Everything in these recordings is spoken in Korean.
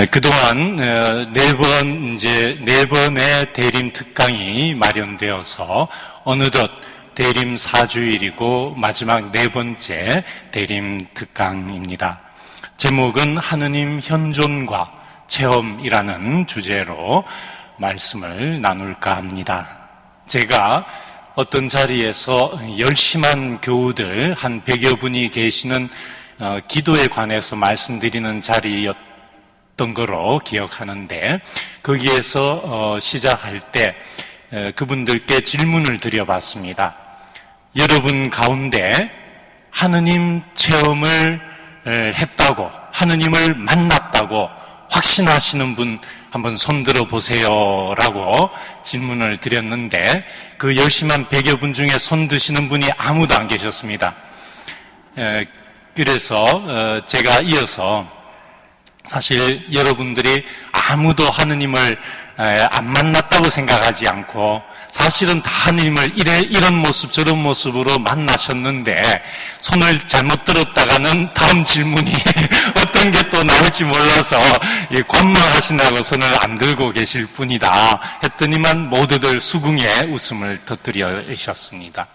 그동안 네 번의 대림 특강이 마련되어서 어느덧 대림 4주일이고 마지막 네 번째 대림 특강입니다. 제목은 하느님 현존과 체험이라는 주제로 말씀을 나눌까 합니다. 제가 어떤 자리에서 열심한 교우들 한 100여 분이 계시는 기도에 관해서 말씀드리는 자리였던 거로 기억하는데, 거기에서 시작할 때 그분들께 질문을 드려봤습니다. 여러분 가운데 하느님 체험을 했다고, 하느님을 만났다고 확신하시는 분 한번 손들어 보세요 라고 질문을 드렸는데, 그 열심한 100여 분 중에 손 드시는 분이 아무도 안 계셨습니다. 그래서 제가 이어서, 사실 여러분들이 아무도 하느님을 안 만났다고 생각하지 않고 사실은 다 하느님을 이런 모습 저런 모습으로 만나셨는데 손을 잘못 들었다가는 다음 질문이 어떤 게 또 나올지 몰라서 관망하시느라고 손을 안 들고 계실 뿐이다 했더니만 모두들 수긍에 웃음을 터뜨리셨습니다.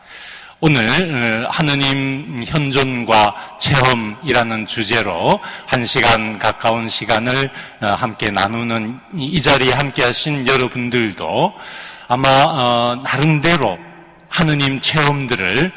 오늘 하느님 현존과 체험이라는 주제로 1시간 가까운 시간을 함께 나누는 이 자리에 함께 하신 여러분들도 아마 나름대로 하느님 체험들을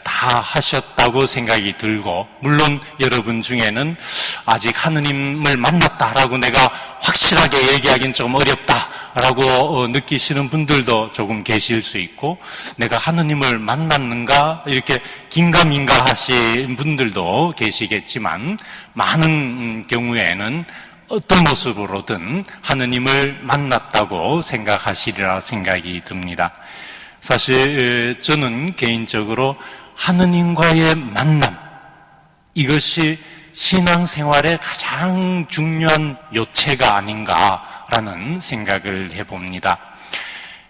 다 하셨다고 생각이 들고, 물론 여러분 중에는 아직 하느님을 만났다라고 내가 확실하게 얘기하기는 좀 어렵다라고 느끼시는 분들도 조금 계실 수 있고, 내가 하느님을 만났는가 이렇게 긴가민가 하신 분들도 계시겠지만, 많은 경우에는 어떤 모습으로든 하느님을 만났다고 생각하시리라 생각이 듭니다. 사실 저는 개인적으로 하느님과의 만남, 이것이 신앙생활의 가장 중요한 요체가 아닌가라는 생각을 해봅니다.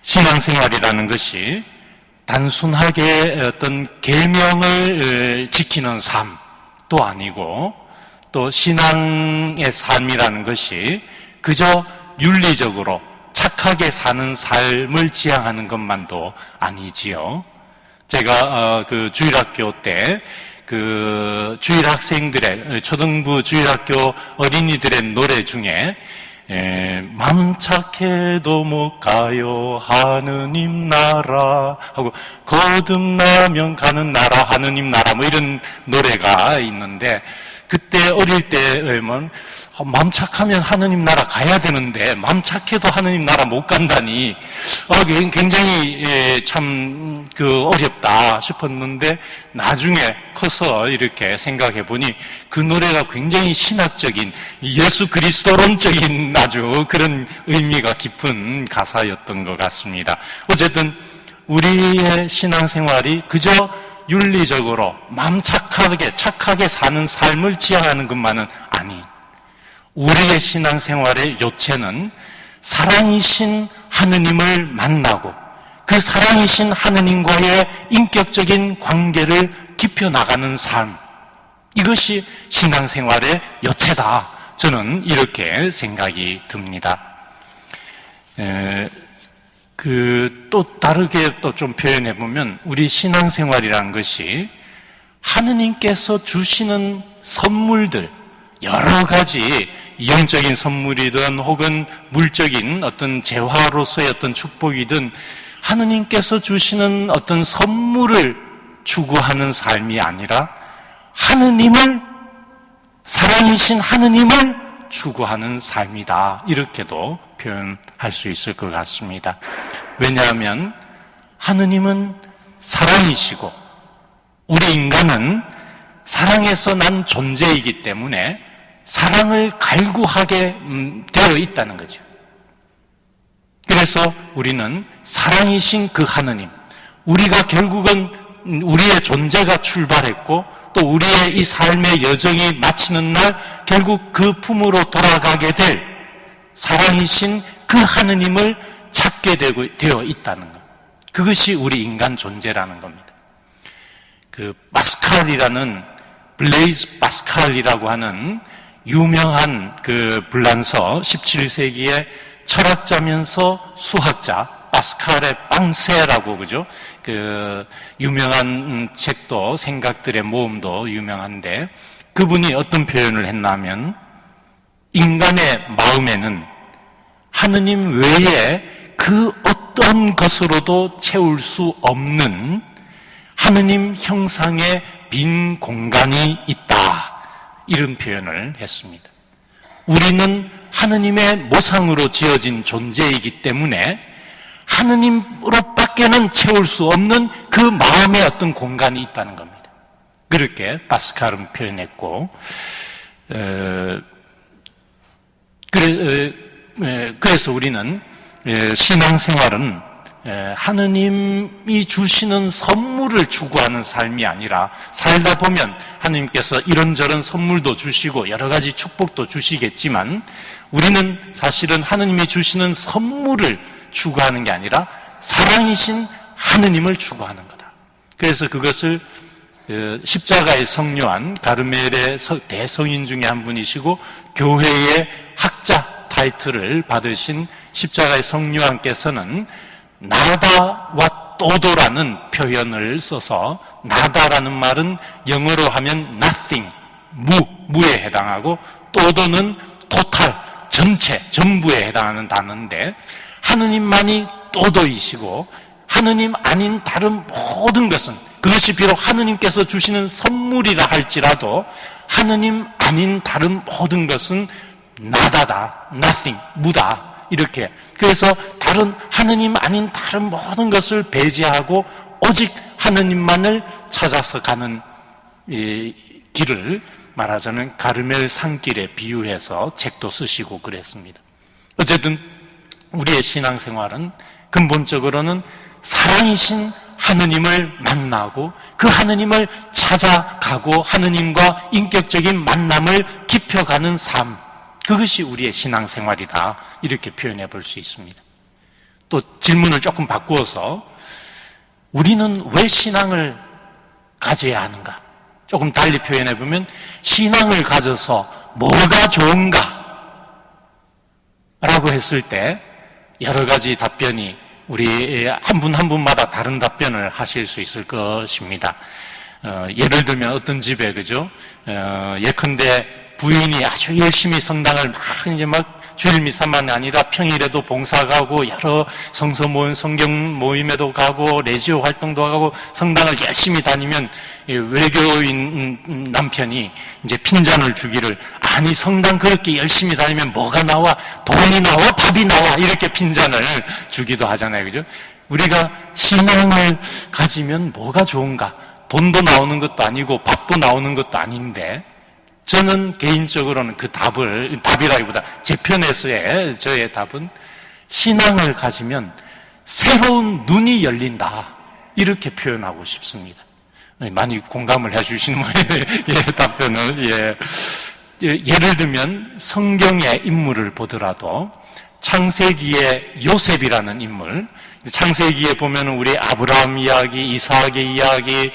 신앙생활이라는 것이 단순하게 어떤 계명을 지키는 삶도 아니고, 또 신앙의 삶이라는 것이 그저 윤리적으로 착하게 사는 삶을 지향하는 것만도 아니지요. 제가 그 주일학교 때 그 주일학생들의, 초등부 주일학교 어린이들의 노래 중에 맘 착해도 못 가요 하느님 나라 하고, 거듭나면 가는 나라 하느님 나라 뭐 이런 노래가 있는데, 그때 어릴 때면 맘 착하면 하느님 나라 가야 되는데 맘 착해도 하느님 나라 못 간다니 굉장히 참 어렵다 싶었는데, 나중에 커서 이렇게 생각해 보니 그 노래가 굉장히 신학적인, 예수 그리스도론적인 아주 그런 의미가 깊은 가사였던 것 같습니다. 어쨌든 우리의 신앙생활이 그저 윤리적으로 마음 착하게 사는 삶을 지향하는 것만은 아닌, 우리의 신앙생활의 요체는 사랑이신 하느님을 만나고 그 사랑이신 하느님과의 인격적인 관계를 깊여나가는 삶, 이것이 신앙생활의 요체다, 저는 이렇게 생각이 듭니다. 또 다르게 또 좀 표현해 보면, 우리 신앙생활이라는 것이 하느님께서 주시는 선물들, 여러 가지 영적인 선물이든 혹은 물적인 어떤 재화로서의 어떤 축복이든 하느님께서 주시는 어떤 선물을 추구하는 삶이 아니라 하느님을, 사랑이신 하느님을 추구하는 삶이다, 이렇게도 표현할 수 있을 것 같습니다. 왜냐하면 하느님은 사랑이시고 우리 인간은 사랑에서 난 존재이기 때문에 사랑을 갈구하게 되어 있다는 거죠. 그래서 우리는 사랑이신 그 하느님, 우리가 결국은 우리의 존재가 출발했고 또 우리의 이 삶의 여정이 마치는 날 결국 그 품으로 돌아가게 될 사랑이신 그 하느님을 찾게 되어 있다는 것, 그것이 우리 인간 존재라는 겁니다. 그 파스칼이라는, 블레이즈 파스칼이라고 하는 유명한 그 불란서 17세기의 철학자면서 수학자 파스칼의 빵세라고 그죠? 그 유명한 책도 생각들의 모음도 유명한데 그분이 어떤 표현을 했냐면 인간의 마음에는 하느님 외에 그 어떤 것으로도 채울 수 없는 하느님 형상의 빈 공간이 있다. 이런 표현을 했습니다. 우리는 하느님의 모상으로 지어진 존재이기 때문에 하느님으로밖에는 채울 수 없는 그 마음의 어떤 공간이 있다는 겁니다. 그렇게 파스칼은 표현했고, 그래서 우리는 신앙생활은 하느님이 주시는 선물을 추구하는 삶이 아니라 살다 보면 하느님께서 이런저런 선물도 주시고 여러 가지 축복도 주시겠지만 우리는 사실은 하느님이 주시는 선물을 추구하는 게 아니라 사랑이신 하느님을 추구하는 거다. 그래서 그것을 십자가의 성요한 가르멜의 대성인 중에 한 분이시고 교회의 학자 타이틀을 받으신 십자가의 성요한께서는 나다와 또도라는 표현을 써서 나다라는 말은 영어로 하면 nothing, 무에 해당하고 또도는 total, 전체, 전부에 해당하는 단어인데 하느님만이 또도이시고 하느님 아닌 다른 모든 것은 그것이 비록 하느님께서 주시는 선물이라 할지라도 하느님 아닌 다른 모든 것은 나다다, nothing, 무다 이렇게 그래서 다른 하느님 아닌 다른 모든 것을 배제하고 오직 하느님만을 찾아서 가는 이 길을 말하자면 가르멜 산길에 비유해서 책도 쓰시고 그랬습니다. 어쨌든 우리의 신앙생활은 근본적으로는 사랑이신 하느님을 만나고 그 하느님을 찾아가고 하느님과 인격적인 만남을 깊여가는 삶, 그것이 우리의 신앙생활이다 이렇게 표현해 볼 수 있습니다. 또 질문을 조금 바꾸어서 우리는 왜 신앙을 가져야 하는가? 조금 달리 표현해 보면 신앙을 가져서 뭐가 좋은가? 라고 했을 때 여러 가지 답변이 우리 한 분 한 분마다 다른 답변을 하실 수 있을 것입니다. 예를 들면 어떤 집에 그죠? 예컨대 부인이 아주 열심히 성당을 막 주일 미사만 아니라 평일에도 봉사 가고 여러 성서 모임, 성경 모임에도 가고 레지오 활동도 하고 성당을 열심히 다니면 외교인 남편이 이제 핀잔을 주기를 아니 성당 그렇게 열심히 다니면 뭐가 나와? 돈이 나와? 밥이 나와? 이렇게 핀잔을 주기도 하잖아요. 그죠? 우리가 신앙을 가지면 뭐가 좋은가? 돈도 나오는 것도 아니고 밥도 나오는 것도 아닌데 저는 개인적으로는 그 답이라기보다 제 편에서의 저의 답은 신앙을 가지면 새로운 눈이 열린다. 이렇게 표현하고 싶습니다. 많이 공감을 해 주시는 분의 답변을, 예를 들면 성경의 인물을 보더라도 창세기의 요셉이라는 인물, 창세기에 보면 우리 아브라함 이야기, 이삭의 이야기,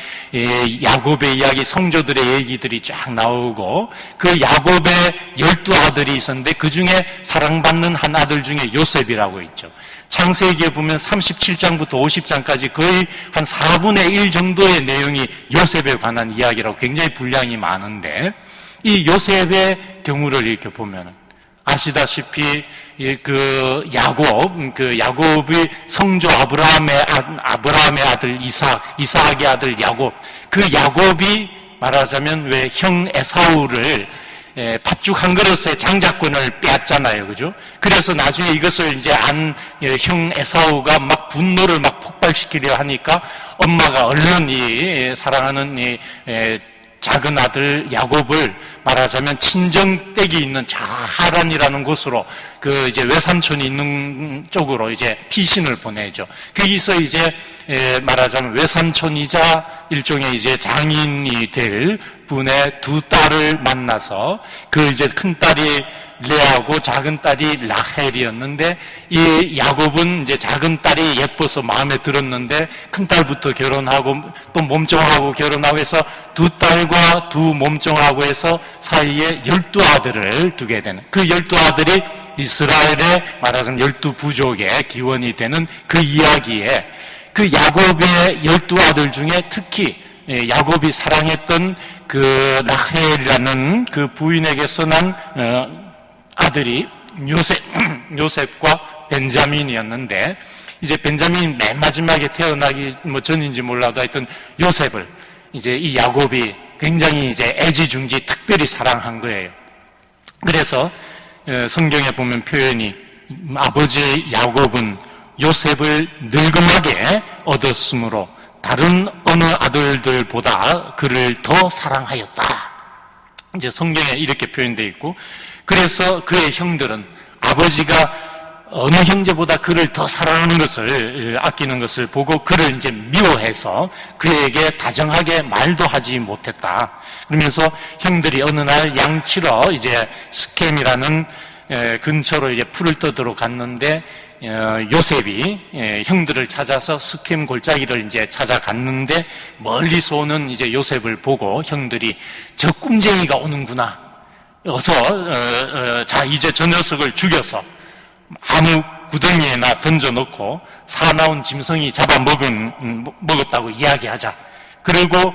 야곱의 이야기, 성조들의 얘기들이 쫙 나오고 그 야곱의 12아들이 있었는데 그 중에 사랑받는 한 아들 중에 요셉이라고 있죠. 창세기에 보면 37장부터 50장까지 거의 한 4분의 1 정도의 내용이 요셉에 관한 이야기라고 굉장히 분량이 많은데 이 요셉의 경우를 이렇게 보면 아시다시피 야곱이 성조 아브라함의 아들 이삭의 아들 야곱, 그 야곱이 말하자면 왜 형 에사우를 팥죽 한 그릇에 장자권을 빼앗잖아요, 그죠? 그래서 나중에 이것을 이제 형 에사우가 막 분노를 막 폭발시키려 하니까 엄마가 얼른 이 사랑하는 작은 아들 야곱을 말하자면 친정댁이 있는 저 하란이라는 곳으로 그 이제 외삼촌이 있는 쪽으로 이제 피신을 보내죠. 거기서 이제 말하자면 외삼촌이자 일종의 이제 장인이 될 분의 두 딸을 만나서 그 이제 큰 딸이 레아고 작은 딸이 라헬이었는데 이 야곱은 이제 작은 딸이 예뻐서 마음에 들었는데 큰 딸부터 결혼하고 또 몸종하고 결혼하고 해서 두 딸과 두 몸종하고 해서 사이에 12아들을 두게 되는 그 12아들이 이스라엘의 말하자면 12부족의 기원이 되는 그 이야기에 그 야곱의 12아들 중에 특히 야곱이 사랑했던 그 라헬이라는 그 부인에게서 난 아들이 요셉과 벤자민이었는데 이제 벤자민 맨 마지막에 태어나기 전인지 몰라도 하여튼 요셉을 이제 이 야곱이 굉장히 이제 애지중지 특별히 사랑한 거예요. 그래서 성경에 보면 표현이 아버지 야곱은 요셉을 늙음하게 얻었으므로 다른 어느 아들들보다 그를 더 사랑하였다. 이제 성경에 이렇게 표현되어 있고 그래서 그의 형들은 아버지가 어느 형제보다 그를 더 사랑하는 것을 아끼는 것을 보고 그를 이제 미워해서 그에게 다정하게 말도 하지 못했다. 그러면서 형들이 어느 날 양치러 이제 스켐이라는 근처로 이제 풀을 떠도러 갔는데 요셉이 형들을 찾아서 스켐 골짜기를 이제 찾아갔는데 멀리서 오는 이제 요셉을 보고 형들이 저 꿈쟁이가 오는구나. 어서 자 이제 저 녀석을 죽여서 아무 구덩이에나 던져놓고 사나운 짐승이 잡아먹었다고 이야기하자. 그리고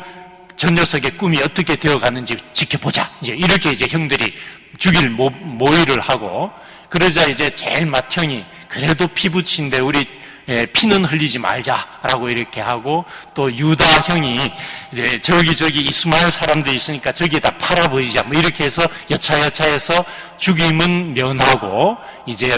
저 녀석의 꿈이 어떻게 되어가는지 지켜보자. 이제 이렇게 이제 형들이 죽일 모의를 하고 그러자 이제 제일 맏형이 그래도 피부친데 우리 피는 흘리지 말자라고 이렇게 하고 또 유다 형이 이제 저기 이스마엘 사람들이 있으니까 저기에다 팔아버리자 뭐 이렇게 해서 여차여차해서 죽임은 면하고 이제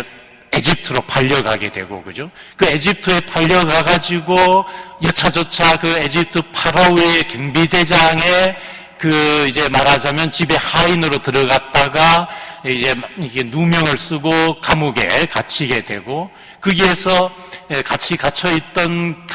에집트로 팔려가게 되고 그죠? 그 에집트에 팔려가가지고 여차저차 그 에집트 파라오의 경비대장의 그 이제 말하자면 집에 하인으로 들어갔다가 이제 이게 누명을 쓰고 감옥에 갇히게 되고 거기에서 같이 갇혀있던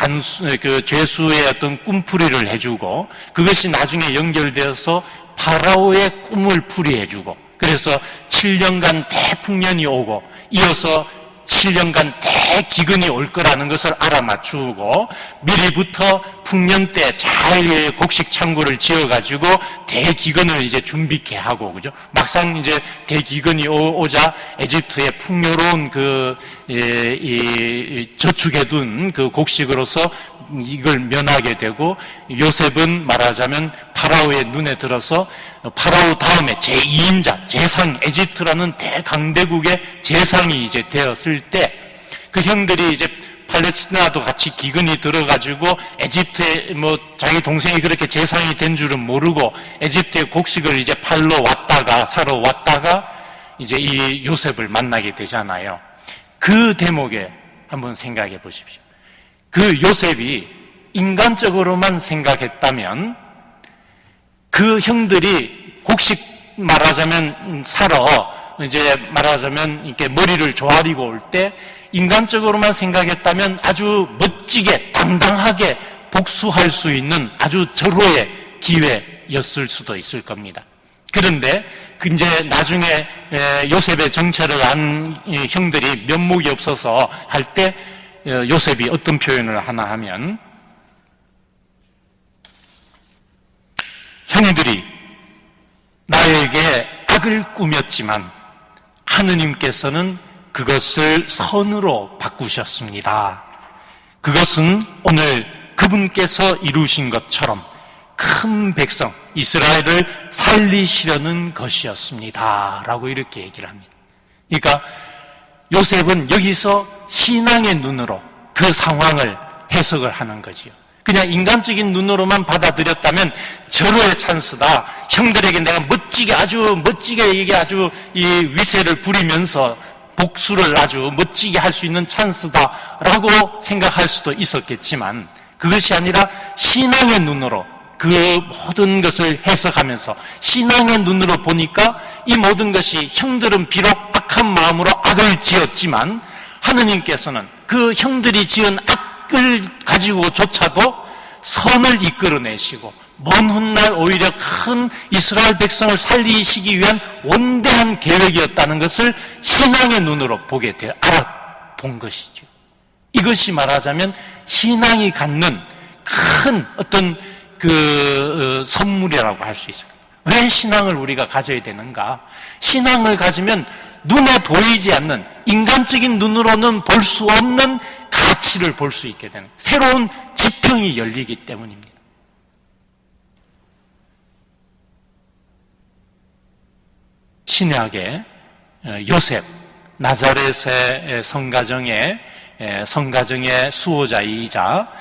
그 죄수의 어떤 꿈풀이를 해주고 그것이 나중에 연결되어서 파라오의 꿈을 풀이해주고 그래서 7년간 대풍년이 오고 이어서 7년간 대기근이 올 거라는 것을 알아맞추고 미리부터 풍년 때 잘 곡식 창고를 지어가지고 대기근을 이제 준비케 하고 그죠? 막상 이제 대기근이 오자 에집트의 풍요로운 그 저축해둔 그 곡식으로서 이걸 면하게 되고 요셉은 말하자면 파라오의 눈에 들어서 파라오 다음에 제2인자 제상 에집트라는 대강대국의 제상이 이제 되었을 때 그 형들이 이제 팔레스티나도 같이 기근이 들어가지고 에집트에 뭐 자기 동생이 그렇게 제상이 된 줄은 모르고 에집트의 곡식을 이제 팔러 왔다가 사러 왔다가 이제 이 요셉을 만나게 되잖아요. 그 대목에 한번 생각해 보십시오. 그 요셉이 인간적으로만 생각했다면 그 형들이 곡식 말하자면 사러 이제 말하자면 이렇게 머리를 조아리고 올 때 인간적으로만 생각했다면 아주 멋지게 당당하게 복수할 수 있는 아주 절호의 기회였을 수도 있을 겁니다. 그런데 이제 나중에 요셉의 정체를 안 형들이 면목이 없어서 할 때 요셉이 어떤 표현을 하나 하면 형들이 나에게 악을 꾸몄지만 하느님께서는 그것을 선으로 바꾸셨습니다. 그것은 오늘 그분께서 이루신 것처럼 큰 백성 이스라엘을 살리시려는 것이었습니다. 라고 이렇게 얘기를 합니다. 그러니까 요셉은 여기서 신앙의 눈으로 그 상황을 해석을 하는 거지요. 그냥 인간적인 눈으로만 받아들였다면 절호의 찬스다. 형들에게 내가 아주 멋지게 이게 아주 이 위세를 부리면서 복수를 아주 멋지게 할 수 있는 찬스다라고 생각할 수도 있었겠지만 그것이 아니라 신앙의 눈으로 그 모든 것을 해석하면서 신앙의 눈으로 보니까 이 모든 것이 형들은 비록 악한 마음으로 악을 지었지만 하느님께서는 그 형들이 지은 악을 가지고조차도 선을 이끌어내시고 먼 훗날 오히려 큰 이스라엘 백성을 살리시기 위한 원대한 계획이었다는 것을 신앙의 눈으로 보게 돼 알아본 것이죠. 이것이 말하자면 신앙이 갖는 큰 어떤 선물이라고 할 수 있어요. 왜 신앙을 우리가 가져야 되는가? 신앙을 가지면 눈에 보이지 않는, 인간적인 눈으로는 볼 수 없는 가치를 볼 수 있게 되는 새로운 지평이 열리기 때문입니다. 신약의 요셉, 나자렛의 성가정의 수호자이자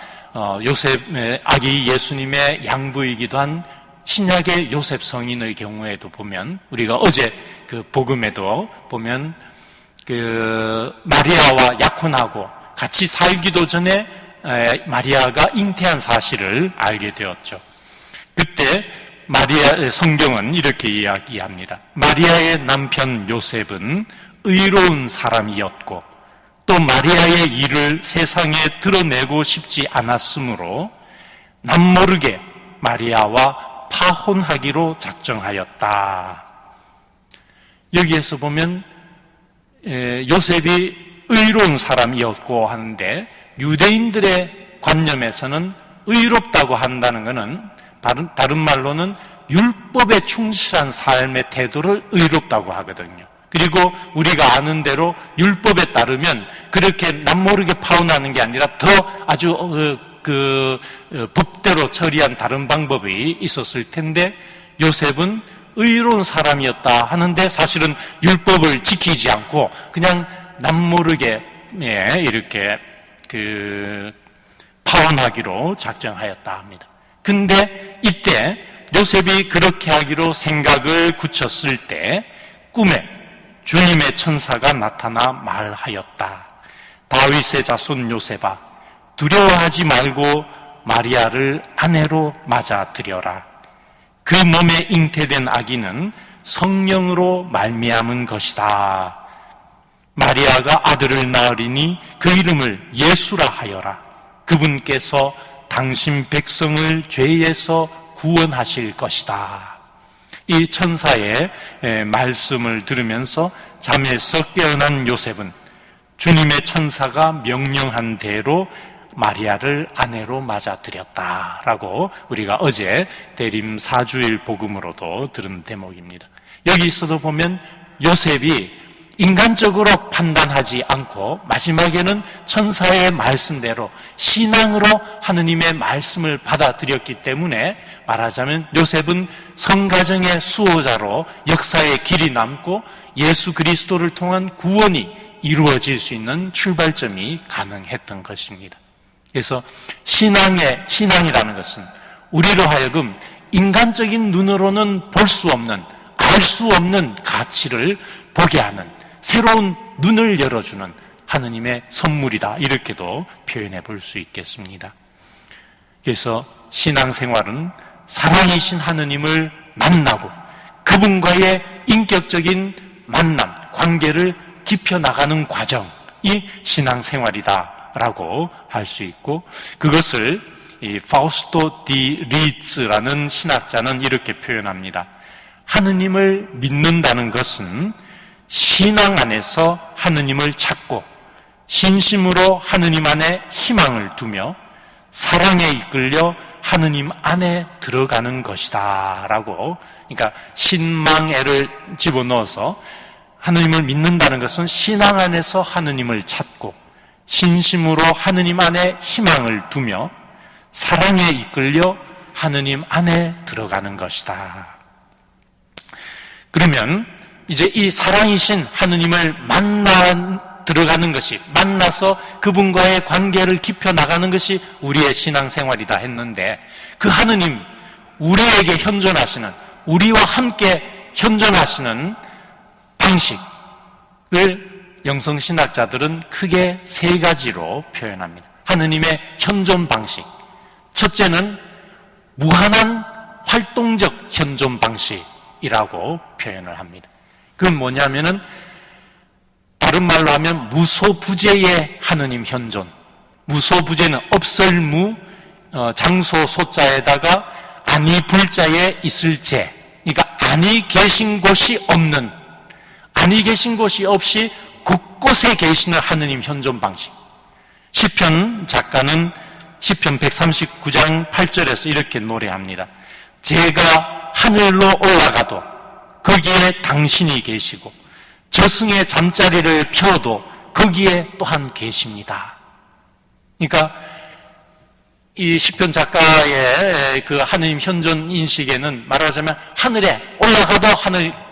요셉의 아기 예수님의 양부이기도 한 신약의 요셉 성인의 경우에도 보면, 우리가 어제 그 복음에도 보면 마리아와 약혼하고 같이 살기도 전에 마리아가 잉태한 사실을 알게 되었죠. 그때 성경은 이렇게 이야기합니다. 마리아의 남편 요셉은 의로운 사람이었고 또 마리아의 일을 세상에 드러내고 싶지 않았으므로 남모르게 마리아와 파혼하기로 작정하였다. 여기에서 보면 요셉이 의로운 사람이었고 하는데, 유대인들의 관념에서는 의롭다고 한다는 것은 다른 말로는 율법에 충실한 삶의 태도를 의롭다고 하거든요. 그리고 우리가 아는 대로 율법에 따르면 그렇게 남모르게 파혼하는 게 아니라 더 아주 법대로 처리한 다른 방법이 있었을 텐데, 요셉은 의로운 사람이었다 하는데 사실은 율법을 지키지 않고 그냥 남모르게 이렇게 파혼하기로 작정하였다 합니다. 근데 이때 요셉이 그렇게 하기로 생각을 굳혔을 때 꿈에 주님의 천사가 나타나 말하였다. 다윗의 자손 요셉아, 두려워하지 말고 마리아를 아내로 맞아들여라. 그 몸에 잉태된 아기는 성령으로 말미암은 것이다. 마리아가 아들을 낳으리니 그 이름을 예수라 하여라. 그분께서 당신 백성을 죄에서 구원하실 것이다. 이 천사의 말씀을 들으면서 잠에서 깨어난 요셉은 주님의 천사가 명령한 대로 마리아를 아내로 맞아들였다라고 우리가 어제 대림 4주일 복음으로도 들은 대목입니다. 여기 있어도 보면 요셉이 인간적으로 판단하지 않고 마지막에는 천사의 말씀대로 신앙으로 하느님의 말씀을 받아들였기 때문에, 말하자면 요셉은 성가정의 수호자로 역사의 길이 남고 예수 그리스도를 통한 구원이 이루어질 수 있는 출발점이 가능했던 것입니다. 그래서 신앙이라는 것은 우리로 하여금 인간적인 눈으로는 볼 수 없는, 알 수 없는 가치를 보게 하는 새로운 눈을 열어주는 하느님의 선물이다, 이렇게도 표현해 볼 수 있겠습니다. 그래서 신앙생활은 사랑이신 하느님을 만나고 그분과의 인격적인 만남, 관계를 깊혀나가는 과정이 신앙생활이다라고 할 수 있고, 그것을 이 파우스토 디 리츠라는 신학자는 이렇게 표현합니다. 하느님을 믿는다는 것은 신앙 안에서 하느님을 찾고 신심으로 하느님 안에 희망을 두며 사랑에 이끌려 하느님 안에 들어가는 것이다 라고, 그러니까 신망애를 집어넣어서 하느님을 믿는다는 것은 신앙 안에서 하느님을 찾고 신심으로 하느님 안에 희망을 두며 사랑에 이끌려 하느님 안에 들어가는 것이다. 그러면 이제 이 사랑이신 하느님을 들어가는 것이, 만나서 그분과의 관계를 깊혀나가는 것이 우리의 신앙생활이다 했는데, 그 하느님, 우리에게 현존하시는, 우리와 함께 현존하시는 방식을 영성신학자들은 크게 세 가지로 표현합니다. 하느님의 현존 방식. 첫째는 무한한 활동적 현존 방식이라고 표현을 합니다. 그건 뭐냐면은 다른 말로 하면 무소부재의 하느님 현존. 무소부재는 없을무, 장소 소자에다가 아니 불자에 있을 제, 그러니까 아니 계신 곳이 없는, 아니 계신 곳이 없이 곳곳에 계시는 하느님 현존 방식. 시편 작가는 시편 139장 8절에서 이렇게 노래합니다. 제가 하늘로 올라가도 거기에 당신이 계시고 저승의 잠자리를 펴도 거기에 또한 계십니다. 그러니까 이 시편 작가의 그 하느님 현존 인식에는 말하자면 하늘에 올라가도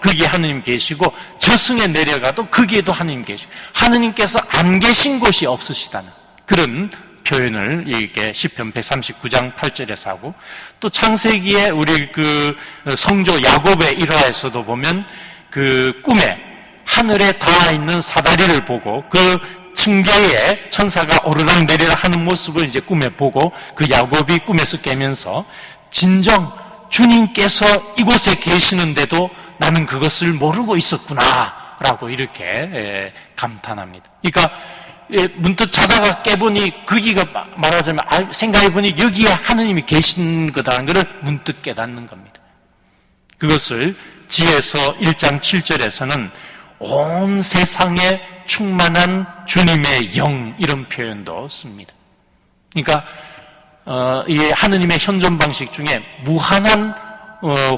거기에 하느님 계시고 저승에 내려가도 거기에도 하느님 계시고 하느님께서 안 계신 곳이 없으시다는 그런 표현을 이렇게 시편 139장 8절에서 하고, 또 창세기에 우리 그 성조 야곱의 일화에서도 보면 그 꿈에 하늘에 닿아 있는 사다리를 보고 그 층계에 천사가 오르락 내리락 하는 모습을 이제 꿈에 보고 그 야곱이 꿈에서 깨면서 진정 주님께서 이곳에 계시는데도 나는 그것을 모르고 있었구나 라고 이렇게 감탄합니다. 그러니까 문득 자다가 깨보니 거기가 말하자면 생각해보니 여기에 하느님이 계신 거다라는 것을 문득 깨닫는 겁니다. 그것을 지혜서 1장 7절에서는 온 세상에 충만한 주님의 영, 이런 표현도 씁니다. 그러니까 이 하느님의 현존 방식 중에 무한한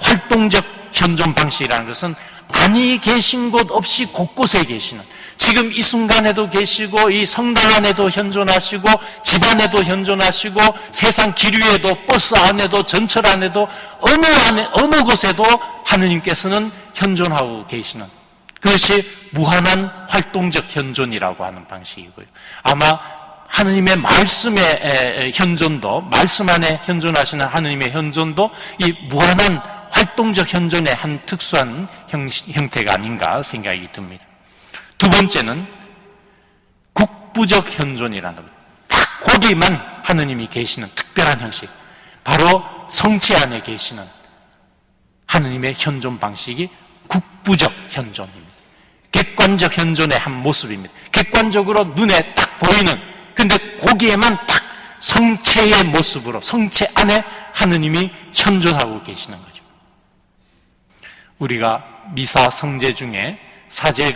활동적 현존 방식이라는 것은 아니 계신 곳 없이 곳곳에 계시는, 지금 이 순간에도 계시고 이 성당 안에도 현존하시고 집 안에도 현존하시고 세상 길 위에도 버스 안에도 전철 안에도 어느 곳에도 하느님께서는 현존하고 계시는, 그것이 무한한 활동적 현존이라고 하는 방식이고요. 아마 하느님의 말씀의 현존도, 말씀 안에 현존하시는 하느님의 현존도 이 무한한 활동적 현존의 한 특수한 형태가 아닌가 생각이 듭니다. 두 번째는 국부적 현존이라는 겁니다. 딱 거기만 하느님이 계시는 특별한 형식, 바로 성체 안에 계시는 하느님의 현존 방식이 국부적 현존입니다. 객관적 현존의 한 모습입니다. 객관적으로 눈에 딱 보이는, 근데 거기에만 딱 성체의 모습으로, 성체 안에 하느님이 현존하고 계시는 거죠. 우리가 미사 성제 중에 사제의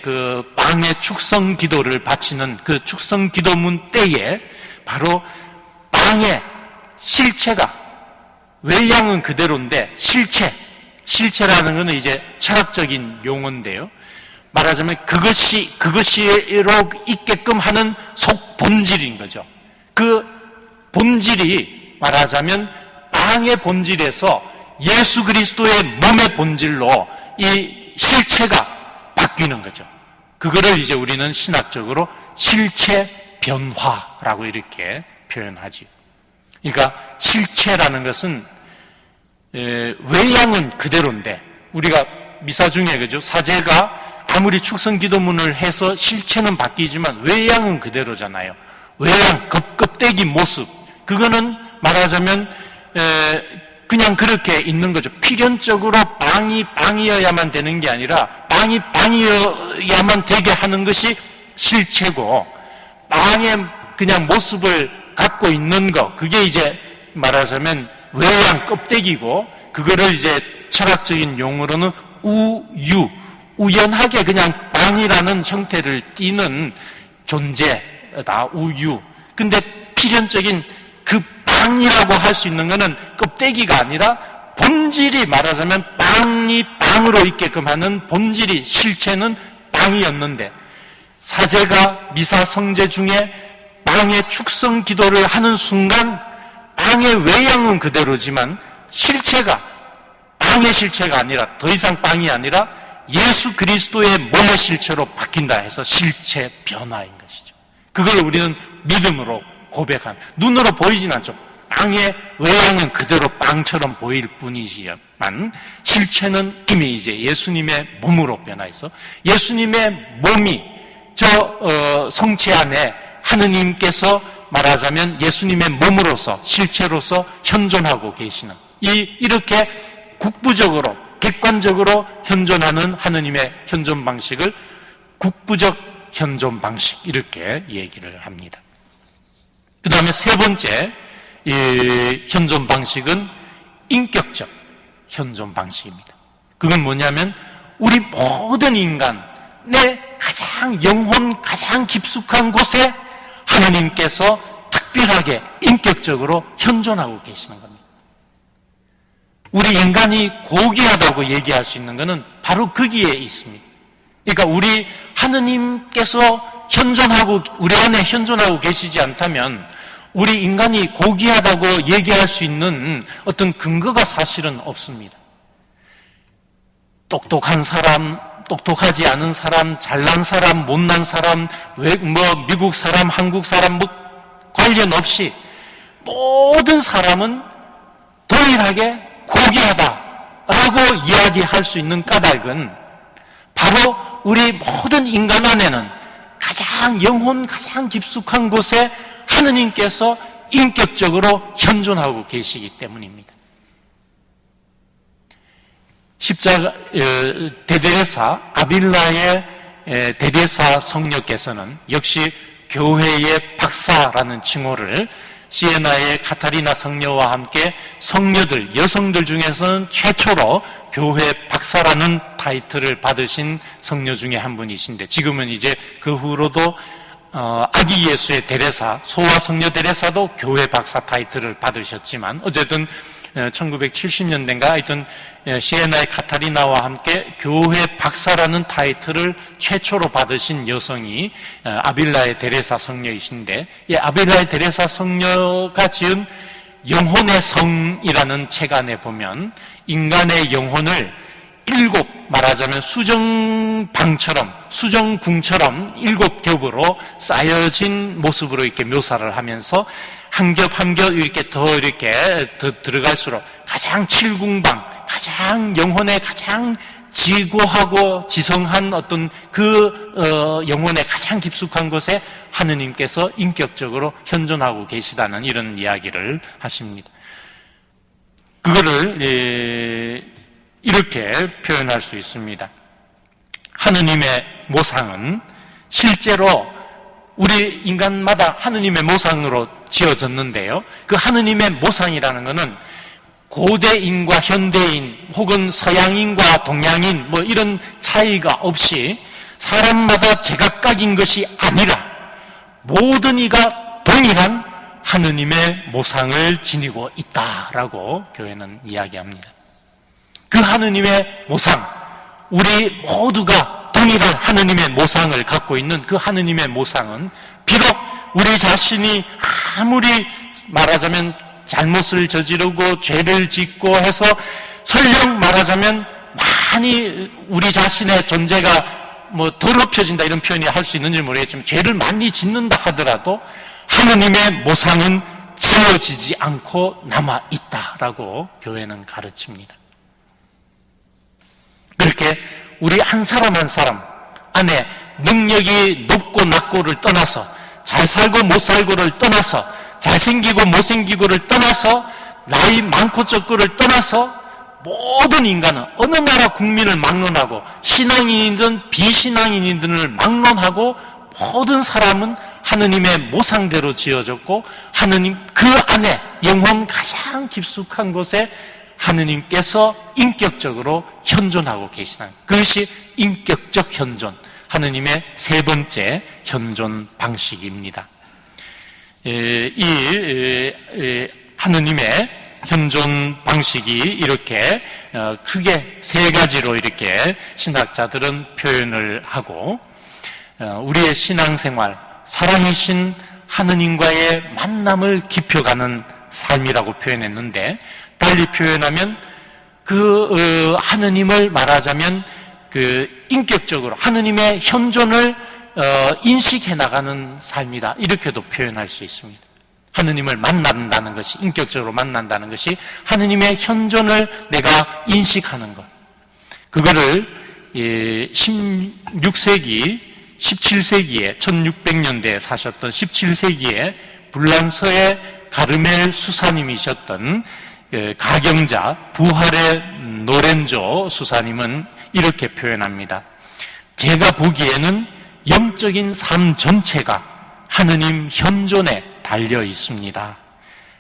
그 빵의 축성 기도를 바치는 그 축성 기도문 때에 바로 빵의 실체가, 외양은 그대로인데 실체라는 것은 이제 철학적인 용어인데요. 말하자면 그것이로 있게끔 하는 속 본질인 거죠. 그 본질이 말하자면 빵의 본질에서 예수 그리스도의 몸의 본질로 이 실체가 바뀌는 거죠. 그거를 이제 우리는 신학적으로 실체 변화라고 이렇게 표현하지. 그러니까 실체라는 것은 외양은 그대로인데, 우리가 미사 중에 그죠, 사제가 아무리 축성 기도문을 해서 실체는 바뀌지만 외양은 그대로잖아요. 외양, 껍데기 모습, 그거는 말하자면 그냥 그렇게 있는 거죠. 필연적으로 빵이어야만 되는 게 아니라 빵이어야만 되게 하는 것이 실체고, 빵의 그냥 모습을 갖고 있는 거, 그게 이제 말하자면 외양 껍데기고, 그거를 이제 철학적인 용어로는 우연하게 그냥 빵이라는 형태를 띠는 존재다, 우유. 근데 필연적인 그 빵이라고 할 수 있는 것은 껍데기가 아니라 본질이, 말하자면 빵이 빵으로 있게끔 하는 본질이, 실체는 빵이었는데, 사제가 미사 성제 중에 빵의 축성 기도를 하는 순간 빵의 외양은 그대로지만 실체가 빵의 실체가 아니라, 더 이상 빵이 아니라 예수 그리스도의 몸의 실체로 바뀐다 해서 실체 변화인 것이죠. 그걸 우리는 믿음으로 고백한, 눈으로 보이진 않죠. 빵의 외양은 그대로 빵처럼 보일 뿐이지만 실체는 이미 이제 예수님의 몸으로 변화해서 예수님의 몸이 성체 안에 하느님께서 말하자면 예수님의 몸으로서, 실체로서 현존하고 계시는, 이렇게 국부적으로 객관적으로 현존하는 하느님의 현존 방식을 국부적 현존 방식, 이렇게 얘기를 합니다. 그 다음에 세 번째, 이 현존 방식은 인격적 현존 방식입니다. 그건 뭐냐면 우리 모든 인간의 가장 영혼 가장 깊숙한 곳에 하나님께서 특별하게 인격적으로 현존하고 계시는 겁니다. 우리 인간이 고귀하다고 얘기할 수 있는 것은 바로 거기에 있습니다. 그러니까 우리 하느님께서 현존하고 우리 안에 현존하고 계시지 않다면 우리 인간이 고귀하다고 얘기할 수 있는 어떤 근거가 사실은 없습니다. 똑똑한 사람, 똑똑하지 않은 사람, 잘난 사람, 못난 사람, 미국 사람, 한국 사람 관련 없이 모든 사람은 동일하게 고귀하다라고 이야기할 수 있는 까닭은 바로 우리 모든 인간 안에는 가장 영혼 가장 깊숙한 곳에 하느님께서 인격적으로 현존하고 계시기 때문입니다. 십자가 대데레사 아빌라의 대데레사 성녀께서는 역시 교회의 박사라는 칭호를 시에나의 카타리나 성녀와 함께 성녀들, 여성들 중에서는 최초로 교회 박사라는 타이틀을 받으신 성녀 중에 한 분이신데 지금은 이제 그 후로도 아기 예수의 데레사, 소아 성녀 데레사도 교회 박사 타이틀을 받으셨지만 어쨌든 1970년대인가 하여튼 시에나의 카타리나와 함께 교회 박사라는 타이틀을 최초로 받으신 여성이 아빌라의 데레사 성녀이신데 이 아빌라의 데레사 성녀가 지은 영혼의 성이라는 책 안에 보면 인간의 영혼을 일곱 말하자면 수정방처럼 수정궁처럼 일곱 겹으로 쌓여진 모습으로 이렇게 묘사를 하면서 한 겹 한 겹 이렇게 더 들어갈수록 가장 칠궁방 가장 영혼의 가장 지고하고 지성한 어떤 그 영혼의 가장 깊숙한 곳에 하느님께서 인격적으로 현존하고 계시다는 이런 이야기를 하십니다. 그거를 이렇게 표현할 수 있습니다. 하느님의 모상은 실제로 우리 인간마다 하느님의 모상으로 지어졌는데요. 그 하느님의 모상이라는 것은 고대인과 현대인 혹은 서양인과 동양인 뭐 이런 차이가 없이 사람마다 제각각인 것이 아니라 모든 이가 동일한 하느님의 모상을 지니고 있다라고 교회는 이야기합니다. 그 하느님의 모상, 우리 모두가 동일한 하느님의 모상을 갖고 있는 그 하느님의 모상은 비록 우리 자신이 아무리 말하자면 잘못을 저지르고 죄를 짓고 해서 설령 말하자면 많이 우리 자신의 존재가 뭐 더럽혀진다 이런 표현이 할 수 있는지 모르겠지만 죄를 많이 짓는다 하더라도 하느님의 모상은 지워지지 않고 남아있다라고 교회는 가르칩니다. 그렇게 우리 한 사람 한 사람 안에 능력이 높고 낮고를 떠나서 잘 살고 못 살고를 떠나서 잘생기고 못생기고를 떠나서 나이 많고 적고를 떠나서 모든 인간은 어느 나라 국민을 막론하고 신앙인이든 비신앙인이든을 막론하고 모든 사람은 하느님의 모상대로 지어졌고 하느님 그 안에 영혼 가장 깊숙한 곳에 하느님께서 인격적으로 현존하고 계시는 그것이 인격적 현존, 하느님의 세 번째 현존 방식입니다. 이 하느님의 현존 방식이 이렇게 크게 세 가지로 이렇게 신학자들은 표현을 하고 우리의 신앙생활, 살아계신 하느님과의 만남을 깊혀가는 삶이라고 표현했는데 달리 표현하면 그 하느님을 말하자면 그 인격적으로 하느님의 현존을 인식해 나가는 삶이다 이렇게도 표현할 수 있습니다. 하느님을 만난다는 것이 인격적으로 만난다는 것이 하느님의 현존을 내가 인식하는 것. 그거를 16세기 17세기에 1600년대에 사셨던 17세기에 불란서의 가르멜 수사님이셨던 가경자 부활의 노렌조 수사님은 이렇게 표현합니다. 제가 보기에는 영적인 삶 전체가 하느님 현존에 달려 있습니다.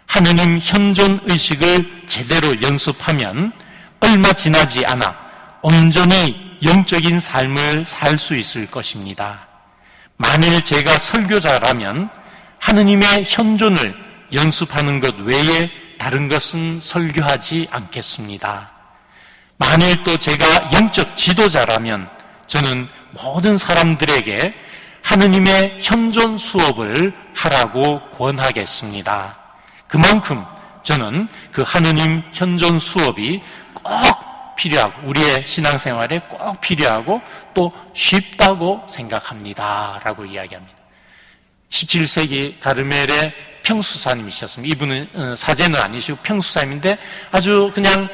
하느님 현존 의식을 제대로 연습하면 얼마 지나지 않아 온전히 영적인 삶을 살 수 있을 것입니다. 만일 제가 설교자라면 하느님의 현존을 연습하는 것 외에 다른 것은 설교하지 않겠습니다. 만일 또 제가 영적 지도자라면 저는 모든 사람들에게 하느님의 현존 수업을 하라고 권하겠습니다. 그만큼 저는 그 하느님 현존 수업이 꼭 필요하고 우리의 신앙생활에 꼭 필요하고 또 쉽다고 생각합니다 라고 이야기합니다. 17세기 가르멜의 평수사님이셨습니다. 이분은 사제는 아니시고 평수사님인데 아주 그냥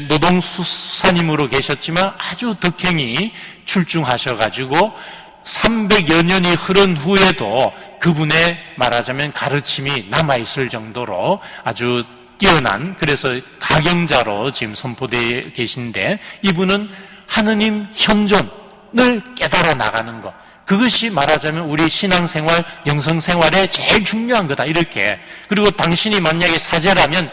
노동수사님으로 계셨지만 아주 덕행이 출중하셔가지고 300여 년이 흐른 후에도 그분의 말하자면 가르침이 남아있을 정도로 아주 뛰어난, 그래서 가경자로 지금 선포되어 계신데, 이분은 하느님 현존을 깨달아 나가는 것, 그것이 말하자면 우리 신앙생활, 영성생활에 제일 중요한 거다 이렇게. 그리고 당신이 만약에 사제라면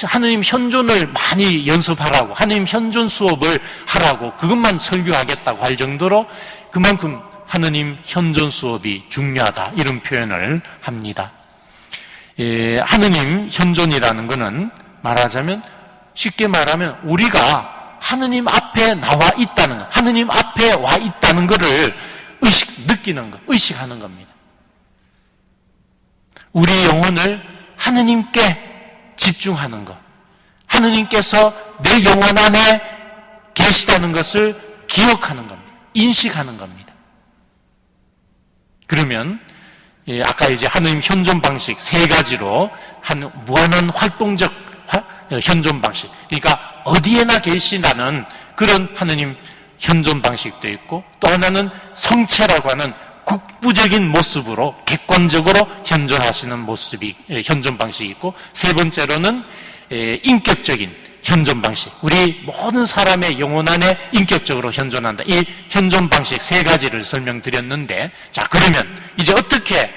하느님 현존을 많이 연습하라고, 하느님 현존 수업을 하라고, 그것만 설교하겠다고 할 정도로 그만큼 하느님 현존 수업이 중요하다 이런 표현을 합니다. 하느님 현존이라는 것은 말하자면, 쉽게 말하면 우리가 하느님 앞에 나와 있다는 것, 하느님 앞에 와 있다는 것을 느끼는 것, 의식하는 겁니다. 우리 영혼을 하느님께 집중하는 것, 하느님께서 내 영혼 안에 계시다는 것을 기억하는 겁니다. 인식하는 겁니다. 그러면 아까 이제 하느님 현존 방식 세 가지로 한 무한한 활동적 현존 방식, 그러니까 어디에나 계신다는 그런 하느님 현존 방식도 있고, 또 하나는 성체라고 하는 국부적인 모습으로 객관적으로 현존하시는 모습이 현존 방식이 있고, 세 번째로는 인격적인 현존 방식, 우리 모든 사람의 영혼 안에 인격적으로 현존한다, 이 현존 방식 세 가지를 설명드렸는데, 자 그러면 이제 어떻게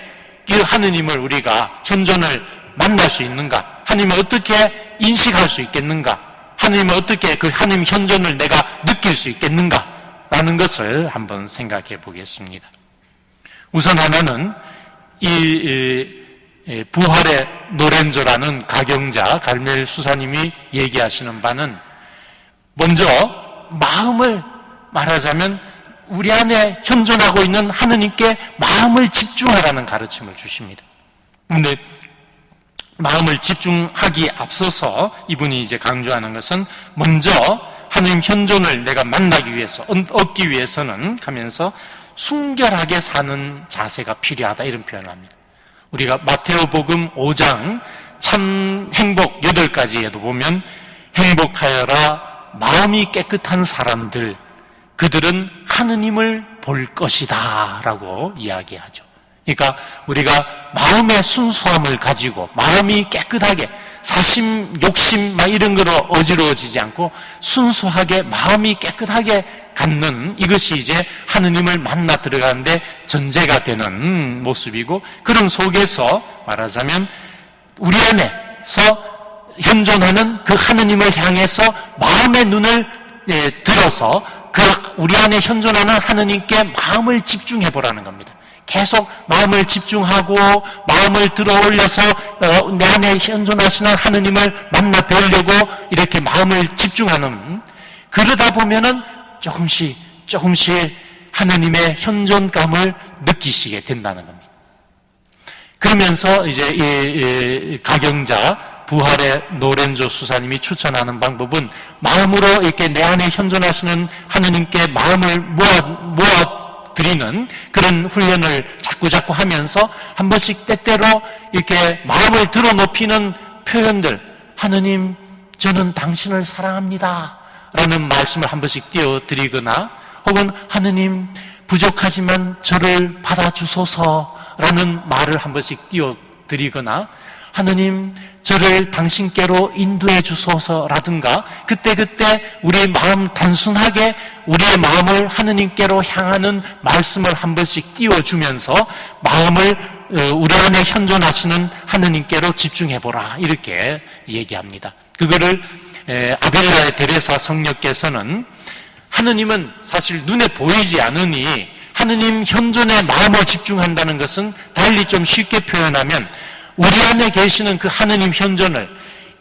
이 하느님을 우리가 현존을 만날 수 있는가, 하느님을 어떻게 인식할 수 있겠는가, 하느님을 어떻게 그 하느님 현존을 내가 느낄 수 있겠는가 라는 것을 한번 생각해 보겠습니다. 우선 하나는 이 부활의 노렌조라는 가경자 갈멜 수사님이 얘기하시는 바는, 먼저 마음을 말하자면 우리 안에 현존하고 있는 하느님께 마음을 집중하라는 가르침을 주십니다. 근데 마음을 집중하기에 앞서서 이분이 이제 강조하는 것은, 먼저 하느님 현존을 내가 만나기 위해서, 얻기 위해서는 하면서 순결하게 사는 자세가 필요하다 이런 표현을 합니다. 우리가 마테오복음 5장 참 행복 8가지에도 보면, 행복하여라 마음이 깨끗한 사람들, 그들은 하느님을 볼 것이다 라고 이야기하죠. 그러니까 우리가 마음의 순수함을 가지고 마음이 깨끗하게, 사심, 욕심 막 이런 거로 어지러워지지 않고 순수하게 마음이 깨끗하게 갖는, 이것이 이제 하느님을 만나 들어가는데 전제가 되는 모습이고, 그런 속에서 말하자면 우리 안에서 현존하는 그 하느님을 향해서 마음의 눈을 들어서 그 우리 안에 현존하는 하느님께 마음을 집중해 보라는 겁니다. 계속 마음을 집중하고 마음을 들어 올려서 내 안에 현존하시는 하느님을 만나 뵈려고 이렇게 마음을 집중하는, 그러다 보면은 조금씩 하느님의 현존감을 느끼시게 된다는 겁니다. 그러면서 이제 이 가경자 부활의 노렌조 수사님이 추천하는 방법은, 마음으로 이렇게 내 안에 현존하시는 하느님께 마음을 모아 드리는 그런 훈련을 자꾸 하면서 한 번씩 때때로 이렇게 마음을 들어 높이는 표현들, 하느님 저는 당신을 사랑합니다 라는 말씀을 한 번씩 띄워드리거나, 혹은 하느님 부족하지만 저를 받아주소서 라는 말을 한 번씩 띄워드리거나, 하느님 저를 당신께로 인도해 주소서라든가, 그때그때 우리의 마음 단순하게 우리의 마음을 하느님께로 향하는 말씀을 한 번씩 띄워주면서 마음을 우리 안에 현존하시는 하느님께로 집중해보라 이렇게 얘기합니다. 그거를 아빌라의 데레사 성녀께서는 하느님은 사실 눈에 보이지 않으니 하느님 현존에 마음을 집중한다는 것은 달리 좀 쉽게 표현하면 우리 안에 계시는 그 하느님 현존을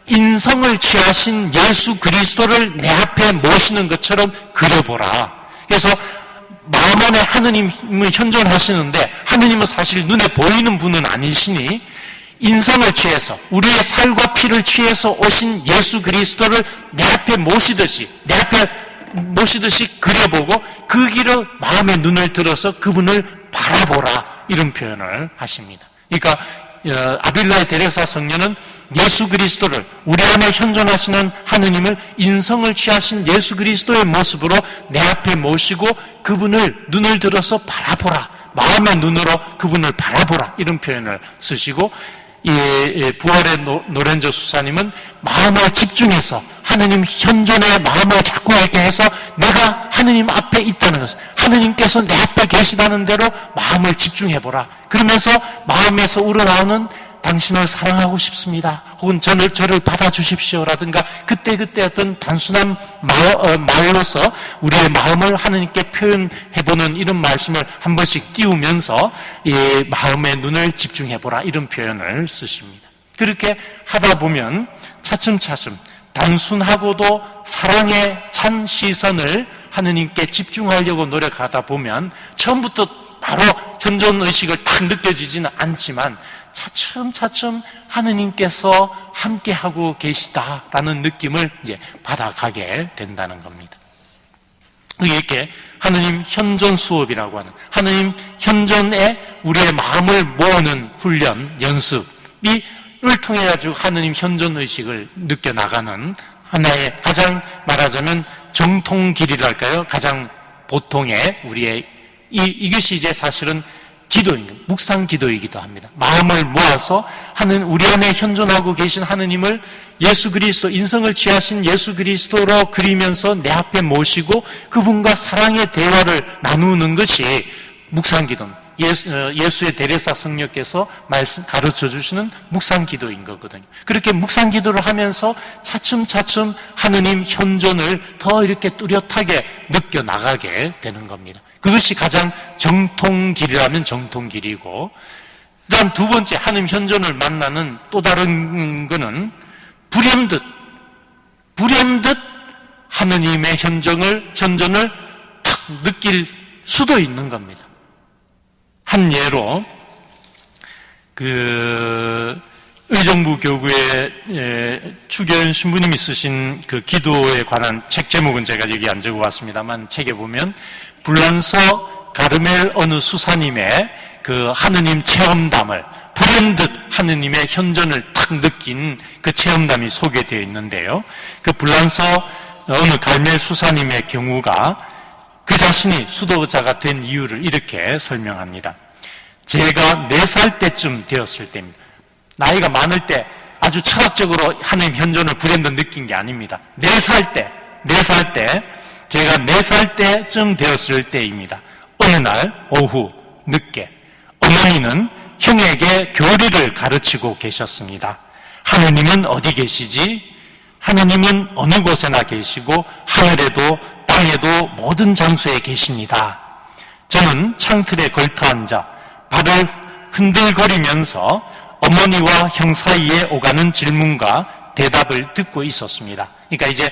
인성을 취하신 예수 그리스도를 내 앞에 모시는 것처럼 그려보라. 그래서 마음 안에 하느님은 현존하시는데 하느님은 사실 눈에 보이는 분은 아니시니 인성을 취해서 우리의 살과 피를 취해서 오신 예수 그리스도를 내 앞에 모시듯이 그려보고 그 길을 마음의 눈을 들어서 그분을 바라보라 이런 표현을 하십니다. 그러니까 아빌라의 데레사 성녀는 예수 그리스도를 우리 안에 현존하시는 하느님을 인성을 취하신 예수 그리스도의 모습으로 내 앞에 모시고 그분을 눈을 들어서 바라보라, 마음의 눈으로 그분을 바라보라 이런 표현을 쓰시고 이 부활의 노렌저 수사님은 마음을 집중해서 하느님 현존의 마음을 자꾸 있게 해서 내가 하느님 앞에 있다는 것을 하느님께서 내 앞에 계시다는 대로 마음을 집중해보라. 그러면서 마음에서 우러나오는 당신을 사랑하고 싶습니다. 혹은 저를 받아주십시오라든가 그때 어떤 단순한 말로서 우리의 마음을 하느님께 표현해보는 이런 말씀을 한 번씩 띄우면서 이 마음의 눈을 집중해보라 이런 표현을 쓰십니다. 그렇게 하다 보면 차츰차츰 단순하고도 사랑에 찬 시선을 하느님께 집중하려고 노력하다 보면 처음부터 바로 현존의식을 딱 느껴지지는 않지만 차츰차츰 하느님께서 함께하고 계시다라는 느낌을 이제 받아가게 된다는 겁니다. 이렇게 하느님 현존 수업이라고 하는 하느님 현존에 우리의 마음을 모으는 훈련, 연습이 을 통해 가지고 하느님 현존 의식을 느껴나가는 하나의 가장 말하자면 정통길이랄까요? 가장 보통의 우리의 이것이 이제 사실은 기도입니다. 묵상 기도이기도 합니다. 마음을 모아서 우리 안에 현존하고 계신 하느님을 예수 그리스도, 인성을 취하신 예수 그리스도로 그리면서 내 앞에 모시고 그분과 사랑의 대화를 나누는 것이 묵상 기도입니다. 예수의 데레사 성녀께서 가르쳐 주시는 묵상 기도인 거거든요. 그렇게 묵상 기도를 하면서 차츰차츰 하느님 현존을 더 이렇게 뚜렷하게 느껴나가게 되는 겁니다. 그것이 가장 정통길이라면 정통길이고, 그 다음 두 번째 하느님 현존을 만나는 또 다른 거는 불현듯 하느님의 현존을 탁 느낄 수도 있는 겁니다. 한 예로 의정부 교구의 추교연 신부님이 쓰신 그 기도에 관한 책 제목은 제가 여기 안 적어왔습니다만 책에 보면 불란서 가르멜 어느 수사님의 그 하느님 체험담을 불현듯 하느님의 현존을 탁 느낀 그 체험담이 소개되어 있는데요. 그 불란서 어느 가르멜 수사님의 경우가 그 자신이 수도자가 된 이유를 이렇게 설명합니다. 제가 4살 때쯤 되었을 때입니다. 나이가 많을 때 아주 철학적으로 하느님 현존을 불현듯 느낀 게 아닙니다. 4살 때, 제가 4살 때쯤 되었을 때입니다. 어느 날 오후 늦게 어머니는 형에게 교리를 가르치고 계셨습니다. 하느님은 어디 계시지? 하느님은 어느 곳에나 계시고 하늘에도 땅에도 모든 장소에 계십니다. 저는 창틀에 걸터 앉아 발을 흔들거리면서 어머니와 형 사이에 오가는 질문과 대답을 듣고 있었습니다. 그러니까 이제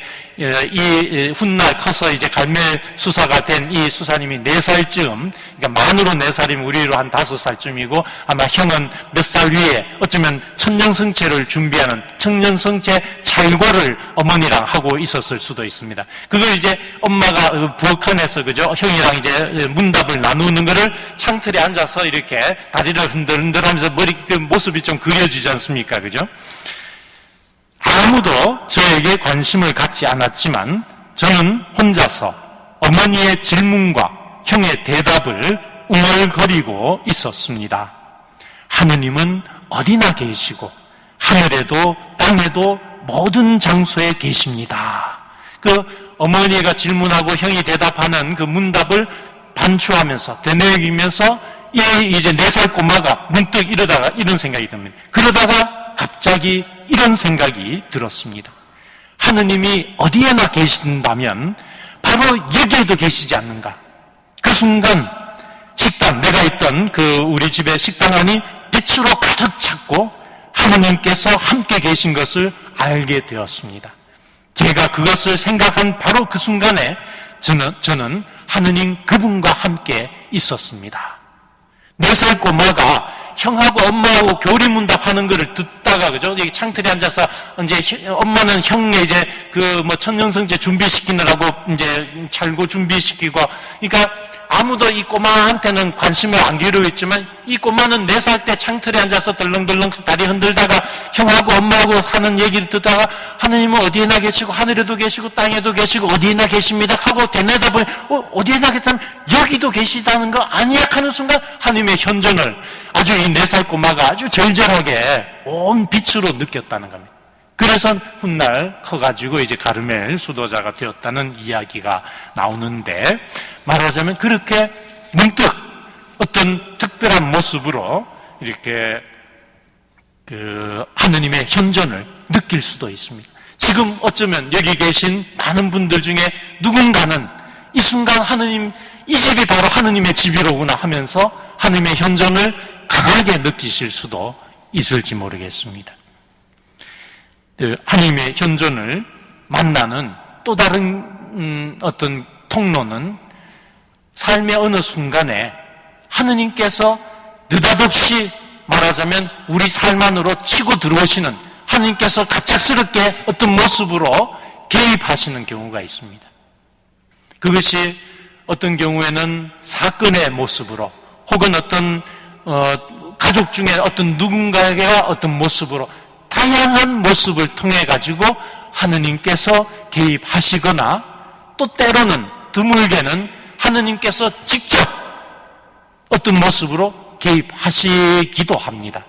이 훗날 커서 이제 갈멜 수사가 된 이 수사님이 4살쯤, 그러니까 만으로 4살이면 우리로 한 5살쯤이고 아마 형은 몇 살 위에 어쩌면 천년성체를 준비하는 청년성체 찰과를 어머니랑 하고 있었을 수도 있습니다. 그걸 이제 엄마가 부엌안에서 그죠? 형이랑 이제 문답을 나누는 거를 창틀에 앉아서 이렇게 다리를 흔들흔들하면서 머리 그 모습이 좀 그려지지 않습니까? 그죠? 아무도 저에게 관심을 갖지 않았지만 저는 혼자서 어머니의 질문과 형의 대답을 웅얼거리고 있었습니다. 하느님은 어디나 계시고 하늘에도 땅에도 모든 장소에 계십니다. 그 어머니가 질문하고 형이 대답하는 그 문답을 반추하면서 되뇌이면서 이제 4살 꼬마가 문득 이러다가 이런 생각이 듭니다. 그러다가 갑자기 이런 생각이 들었습니다. 하느님이 어디에나 계신다면 바로 여기에도 계시지 않는가. 그 순간 식당, 내가 있던 우리 집의 식당 안이 빛으로 가득 찼고 하느님께서 함께 계신 것을 알게 되었습니다. 제가 그것을 생각한 바로 그 순간에 저는 하느님 그분과 함께 있었습니다. 4살 꼬마가 형하고 엄마하고 교리문답하는 것을 듣다가, 그죠? 여기 창틀에 앉아서, 이제, 엄마는 형의 이제, 천년성제 준비시키느라고, 이제, 찰고 준비시키고, 그러니까, 아무도 이 꼬마한테는 관심을 안 기울였지만, 이 꼬마는 4살 때 창틀에 앉아서 덜렁덜렁 다리 흔들다가, 형하고 엄마하고 하는 얘기를 듣다가, 하느님은 어디에나 계시고, 하늘에도 계시고, 땅에도 계시고, 어디에나 계십니다. 하고 대내다 보니, 어디에나 계시다면, 여기도 계시다는 거 아니야? 하는 순간, 하느님의 현존을 아주 이 4살 꼬마가 아주 절절하게 온 빛으로 느꼈다는 겁니다. 그래서 훗날 커가지고 이제 가르멜 수도자가 되었다는 이야기가 나오는데, 말하자면 그렇게 문득 어떤 특별한 모습으로 이렇게 하느님의 현존을 느낄 수도 있습니다. 지금 어쩌면 여기 계신 많은 분들 중에 누군가는 이 순간 하느님, 이 집이 바로 하느님의 집이로구나 하면서 하느님의 현존을 강하게 느끼실 수도 있을지 모르겠습니다. 하느님의 현존을 만나는 또 다른 어떤 통로는 삶의 어느 순간에 하느님께서 느닷없이 말하자면 우리 삶 안으로 치고 들어오시는, 하느님께서 갑작스럽게 어떤 모습으로 개입하시는 경우가 있습니다. 그것이 어떤 경우에는 사건의 모습으로, 혹은 어떤 가족 중에 어떤 누군가가 어떤 모습으로, 다양한 모습을 통해 가지고 하느님께서 개입하시거나, 또 때로는 드물게는 하느님께서 직접 어떤 모습으로 개입하시기도 합니다.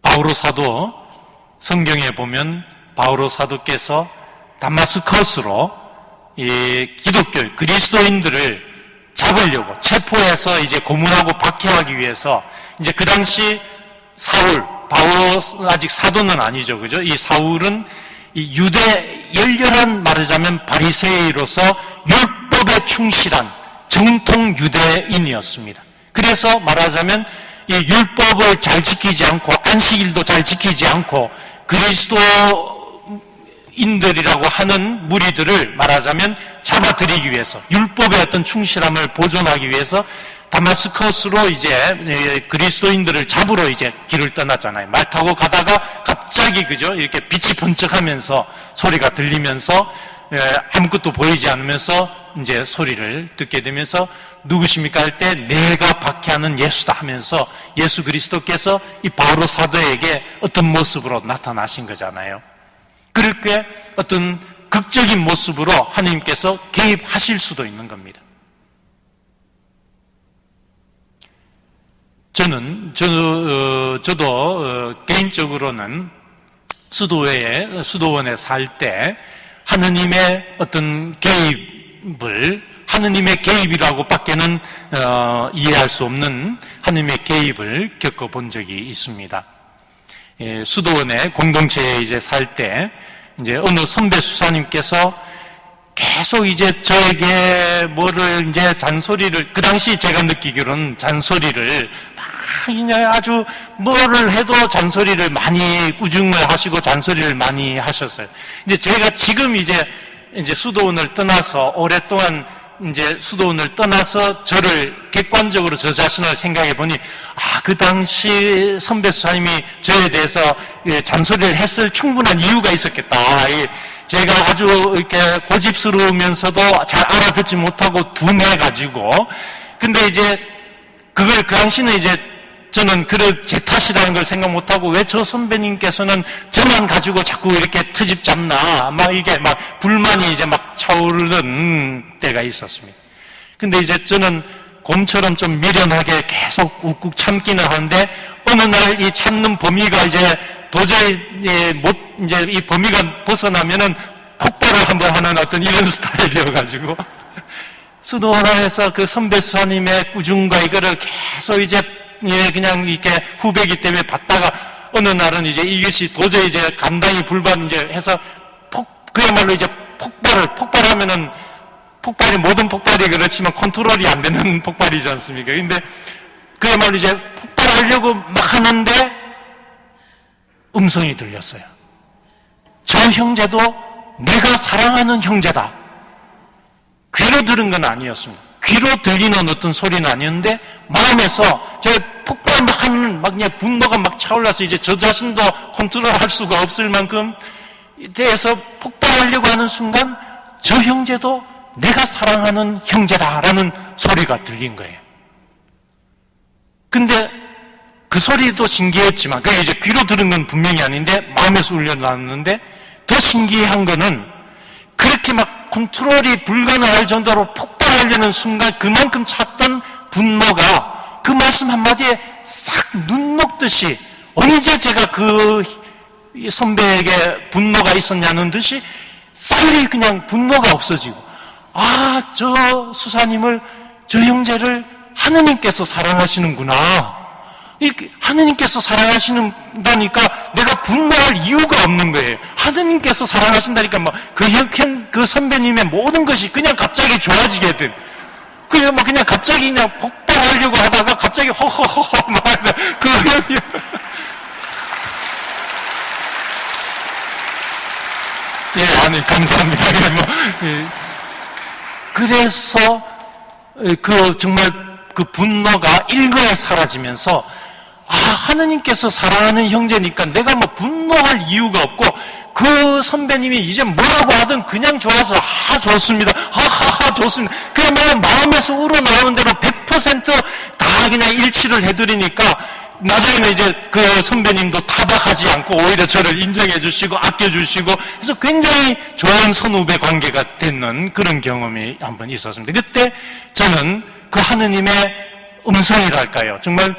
바오로 사도, 성경에 보면 바오로 사도께서 다마스커스로 이 기독교 그리스도인들을 잡으려고 체포해서 이제 고문하고 박해하기 위해서, 이제 그 당시 사울, 바오로 아직 사도는 아니죠, 그죠? 이 사울은 이 유대 열렬한, 말하자면 바리새이로서 율법에 충실한 정통 유대인이었습니다. 그래서 말하자면 이 율법을 잘 지키지 않고 안식일도 잘 지키지 않고 그리스도인들이라고 하는 무리들을 말하자면 잡아들이기 위해서, 율법의 어떤 충실함을 보존하기 위해서 다마스커스로 이제 그리스도인들을 잡으러 이제 길을 떠났잖아요. 말 타고 가다가 갑자기, 그죠? 이렇게 빛이 번쩍하면서 소리가 들리면서 아무것도 보이지 않으면서 이제 소리를 듣게 되면서 누구십니까 할 때 내가 박해하는 예수다 하면서 예수 그리스도께서 이 바오로 사도에게 어떤 모습으로 나타나신 거잖아요. 그렇게 어떤 극적인 모습으로 하나님께서 개입하실 수도 있는 겁니다. 저도 개인적으로는 수도원에 살 때 하느님의 어떤 개입을, 하느님의 개입이라고 밖에는 이해할 수 없는 하느님의 개입을 겪어본 적이 있습니다. 수도원의 공동체에 이제 살 때 이제 어느 선배 수사님께서 계속 이제 저에게 뭐를 이제 잔소리를, 그 당시 제가 느끼기로는 잔소리를 막 그냥 아주 뭐를 해도 잔소리를 많이 꾸중을 하시고 잔소리를 많이 하셨어요. 이제 제가 지금 이제 수도원을 떠나서 오랫동안 이제 수도원을 떠나서 저를 객관적으로 저 자신을 생각해 보니, 그 당시 선배 수사님이 저에 대해서 잔소리를 했을 충분한 이유가 있었겠다. 제가 아주 이렇게 고집스러우면서도 잘 알아듣지 못하고 둔해가지고, 근데 이제 그걸 그 당시는 이제 저는 제 탓이라는 걸 생각 못하고 왜 저 선배님께서는 저만 가지고 자꾸 이렇게 트집 잡나, 막 이게 막 불만이 이제 막 차오르는 때가 있었습니다. 근데 이제 저는 곰처럼 좀 미련하게 계속 꾹꾹 참기는 하는데, 어느 날 이 참는 범위가 이제 도저히 이제 이 범위가 벗어나면은 폭발을 한번 하는 어떤 이런 스타일이어가지고, 수도원에서 그 선배 수사님의 꾸준과 이거를 계속 이제 그냥 이렇게 후배기 때문에 받다가 어느 날은 이제 이것이 도저히 이제 감당이 불가능 이제 해서 그야말로 이제 폭발하면은 모든 폭발이 그렇지만 컨트롤이 안 되는 폭발이지 않습니까? 근데 그야말로 이제 폭발하려고 막 하는데 음성이 들렸어요. 저 형제도 내가 사랑하는 형제다. 귀로 들은 건 아니었습니다. 귀로 들리는 어떤 소리는 아니었는데 마음에서 저 폭발 막 하는 막 그냥 분노가 막 차올라서 이제 저 자신도 컨트롤할 수가 없을 만큼 대해서 폭발하려고 하는 순간 저 형제도 내가 사랑하는 형제다라는 소리가 들린 거예요. 근데 그 소리도 신기했지만 그게 이제 귀로 들은 건 분명히 아닌데 마음에서 울려나왔는데 더 신기한 거는 그렇게 막 컨트롤이 불가능할 정도로 폭발하려는 순간 그만큼 찼던 분노가 그 말씀 한마디에 싹 눈 녹듯이 언제 제가 그 선배에게 분노가 있었냐는 듯이 싹이 그냥 분노가 없어지고 저 수사님을 저 형제를 하느님께서 사랑하시는구나. 하느님께서 사랑하시는다니까 내가 분노할 이유가 없는 거예요. 하느님께서 사랑하신다니까 그 선배님의 모든 것이 그냥 갑자기 좋아지게 된. 그냥 갑자기 그냥 폭발하려고 하다가 갑자기 허허허허 막 해서 감사합니다. 그래서 정말 그 분노가 일거에 사라지면서 하느님께서 사랑하는 형제니까 내가 분노할 이유가 없고 그 선배님이 이제 뭐라고 하든 그냥 좋아서 좋습니다. 하하하 좋습니다. 그러면 마음에서 우러나오는 대로 100%다 그냥 일치를 해드리니까 나중에는 이제 그 선배님도 타박하지 않고 오히려 저를 인정해 주시고 아껴주시고 그래서 굉장히 좋은 선후배 관계가 되는 그런 경험이 한번 있었습니다. 그때 저는 그 하느님의 음성이랄까요. 정말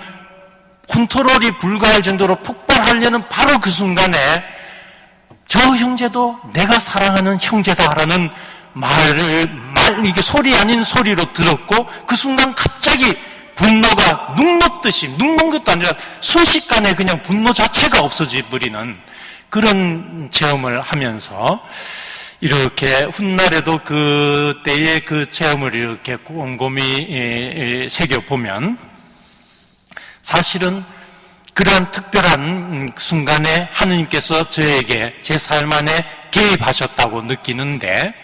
컨트롤이 불가할 정도로 폭발하려는 바로 그 순간에 저 형제도 내가 사랑하는 형제다라는 이게 소리 아닌 소리로 들었고 그 순간 갑자기 분노가 눈 녹는 것도 아니라 순식간에 그냥 분노 자체가 없어져 버리는 그런 체험을 하면서 이렇게 훗날에도 그때의 그 체험을 이렇게 곰곰이 새겨보면 사실은 그러한 특별한 순간에 하느님께서 저에게 제 삶 안에 개입하셨다고 느끼는데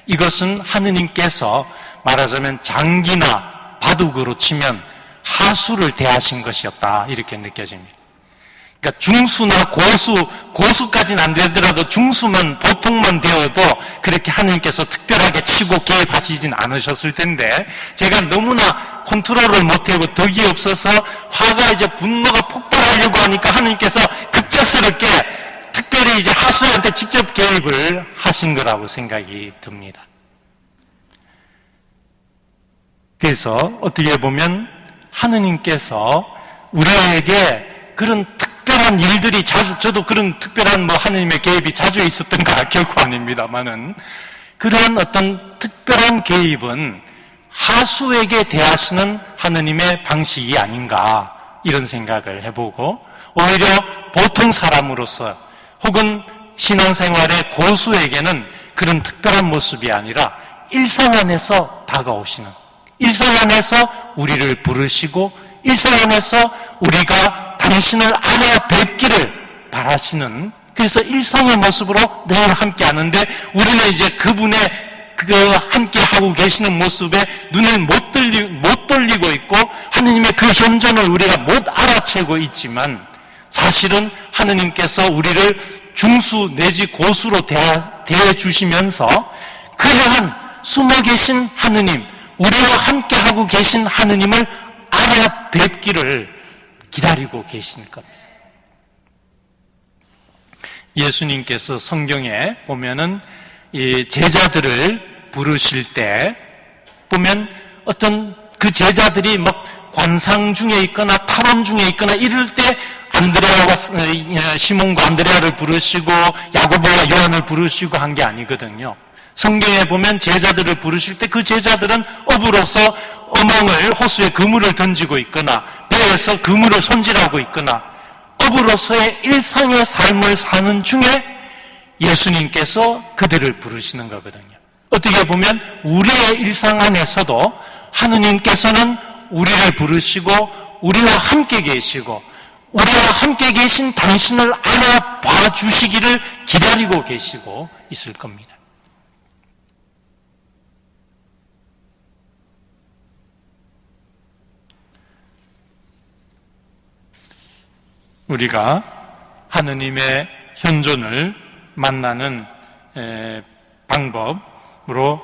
이것은 하느님께서 말하자면 장기나 바둑으로 치면 하수를 대하신 것이었다 이렇게 느껴집니다. 그러니까 중수나 고수까지는 안 되더라도 중수만 보통만 되어도 그렇게 하느님께서 특별하게 치고 개입하시진 않으셨을 텐데 제가 너무나 컨트롤을 못하고 덕이 없어서 화가 이제 분노가 폭발하려고 하니까 하느님께서 급작스럽게 특별히 이제 하수한테 직접 개입을 하신 거라고 생각이 듭니다. 그래서 어떻게 보면 하느님께서 우리에게 그런 특별한 일들이 저도 그런 특별한 하느님의 개입이 자주 있었던가 결코 아닙니다만은 그런 어떤 특별한 개입은 하수에게 대하시는 하느님의 방식이 아닌가 이런 생각을 해보고 오히려 보통 사람으로서 혹은 신앙생활의 고수에게는 그런 특별한 모습이 아니라 일상 안에서 다가오시는 일상 안에서 우리를 부르시고 일상 안에서 우리가 당신을 알아뵙기를 바라시는 그래서 일상의 모습으로 늘 함께 하는데 우리는 이제 그분의 함께 하고 계시는 모습에 눈을 못 돌리고 있고 하느님의 그 현존을 우리가 못 알아채고 있지만 사실은 하느님께서 우리를 중수 내지 고수로 대해 주시면서 그러한 숨어 계신 하느님 우리와 함께 하고 계신 하느님을 알아뵙기를 기다리고 계실 겁니다. 예수님께서 성경에 보면은 이 제자들을 부르실 때 보면 어떤 그 제자들이 막 관상 중에 있거나 탐험 중에 있거나 이럴 때 안드레아와 시몬과 안드레아를 부르시고 야고보와 요한을 부르시고 한 게 아니거든요. 성경에 보면 제자들을 부르실 때 그 제자들은 업으로서 어망을 호수에 그물을 던지고 있거나 배에서 그물을 손질하고 있거나 업으로서의 일상의 삶을 사는 중에 예수님께서 그들을 부르시는 거거든요. 어떻게 보면 우리의 일상 안에서도 하느님께서는 우리를 부르시고 우리와 함께 계시고 우리와 함께 계신 당신을 알아봐 주시기를 기다리고 계시고 있을 겁니다. 우리가 하느님의 현존을 만나는 방법으로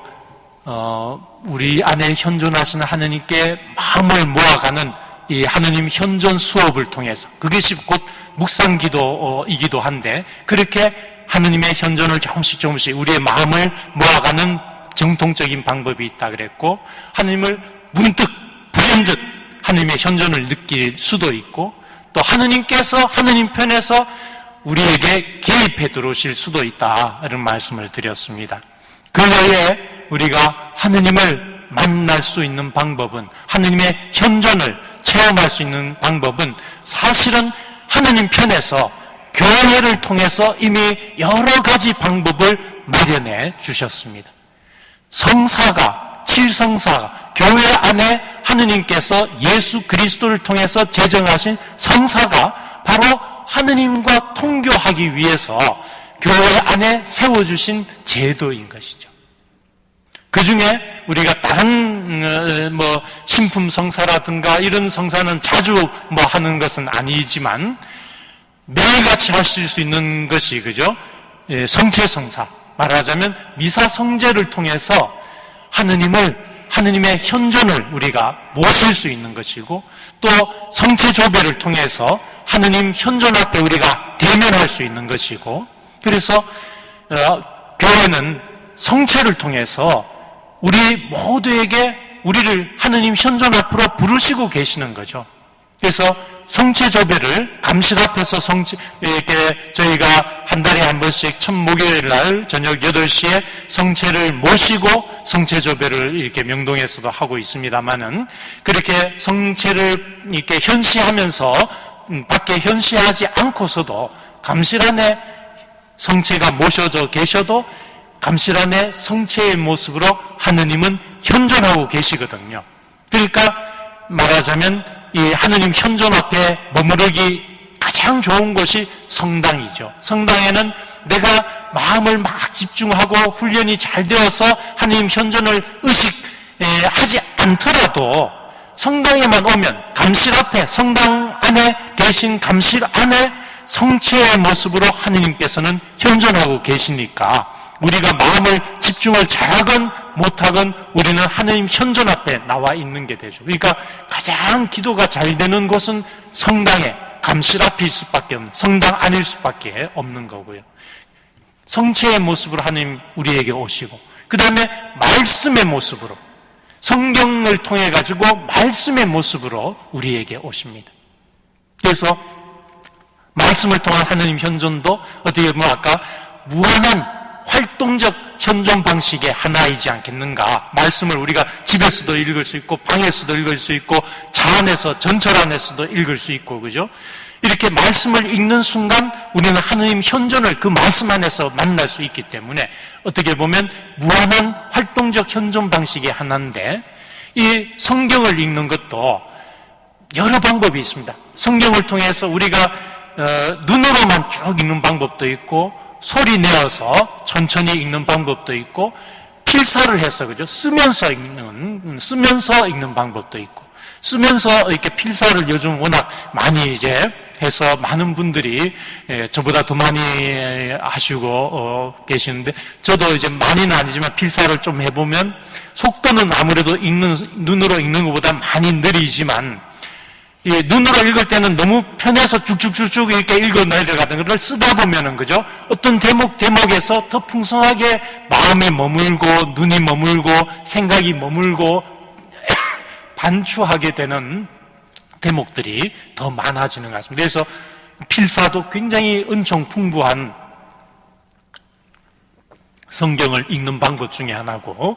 우리 안에 현존하시는 하느님께 마음을 모아가는 이 하느님 현존 수업을 통해서, 그것이 곧 묵상기도이기도 한데, 그렇게 하느님의 현존을 조금씩 우리의 마음을 모아가는 정통적인 방법이 있다 그랬고, 하느님을 문득 불현듯 하느님의 현존을 느낄 수도 있고, 또 하느님께서 하느님 편에서 우리에게 개입해 들어오실 수도 있다, 이런 말씀을 드렸습니다. 그 외에 우리가 하느님을 만날 수 있는 방법은, 하느님의 현존을 체험할 수 있는 방법은 사실은 하느님 편에서 교회를 통해서 이미 여러 가지 방법을 마련해 주셨습니다. 성사가, 칠성사가, 교회 안에 하느님께서 예수 그리스도를 통해서 제정하신 성사가 바로 하느님과 통교하기 위해서 교회 안에 세워주신 제도인 것이죠. 그 중에 우리가 다른 신품 성사라든가 이런 성사는 자주 하는 것은 아니지만 매일같이 하실 수 있는 것이, 그죠? 성체 성사, 말하자면 미사 성제를 통해서 하느님의 현존을 우리가 모실 수 있는 것이고, 또 성체 조배를 통해서 하느님 현존 앞에 우리가 대면할 수 있는 것이고, 그래서 교회는 성체를 통해서 우리 모두에게 우리를 하느님 현존 앞으로 부르시고 계시는 거죠. 그래서 성체 조배를 감실 앞에서 이렇게 저희가 한 달에 한 번씩 첫 목요일 날 저녁 8시에 성체를 모시고 성체 조배를 이렇게 명동에서도 하고 있습니다만은, 그렇게 성체를 이렇게 현시하면서 밖에 현시하지 않고서도 감실 안에 성체가 모셔져 계셔도 감실 안에 성체의 모습으로 하느님은 현존하고 계시거든요. 그러니까 말하자면 이 하느님 현존 앞에 머무르기 가장 좋은 곳이 성당이죠. 성당에는 내가 마음을 막 집중하고 훈련이 잘 되어서 하느님 현존을 의식하지 않더라도 성당에만 오면 감실 앞에, 성당 안에 계신 감실 안에 성체의 모습으로 하느님께서는 현존하고 계시니까 우리가 마음을 집중을 잘하건 못하건 우리는 하느님 현존 앞에 나와 있는 게 되죠. 그러니까 가장 기도가 잘 되는 곳은 성당의 감실 앞일 수밖에 없는, 성당 아닐 수밖에 없는 거고요. 성체의 모습으로 하느님 우리에게 오시고, 그 다음에 말씀의 모습으로, 성경을 통해 가지고 말씀의 모습으로 우리에게 오십니다. 그래서 말씀을 통한 하느님 현존도 어떻게 보면 아까 무한한 활동적 현존 방식의 하나이지 않겠는가. 말씀을 우리가 집에서도 읽을 수 있고 방에서도 읽을 수 있고 차 안에서 전철 안에서도 읽을 수 있고, 그죠? 이렇게 말씀을 읽는 순간 우리는 하느님 현존을 그 말씀 안에서 만날 수 있기 때문에 어떻게 보면 무한한 활동적 현존 방식의 하나인데, 이 성경을 읽는 것도 여러 방법이 있습니다. 성경을 통해서 우리가 눈으로만 쭉 읽는 방법도 있고, 소리 내어서 천천히 읽는 방법도 있고, 필사를 해서, 그죠? 쓰면서 읽는 방법도 있고, 쓰면서 이렇게 필사를 요즘 워낙 많이 이제 해서 많은 분들이 저보다 더 많이 하시고 계시는데, 저도 이제 많이는 아니지만 필사를 좀 해보면 속도는 아무래도 눈으로 읽는 것보다 많이 느리지만, 눈으로 읽을 때는 너무 편해서 쭉쭉쭉쭉 이렇게 읽어 내려가는 걸 쓰다 보면은, 그죠? 어떤 대목에서 더 풍성하게 마음이 머물고, 눈이 머물고, 생각이 머물고, 반추하게 되는 대목들이 더 많아지는 것 같습니다. 그래서 필사도 굉장히 은총 풍부한 성경을 읽는 방법 중에 하나고,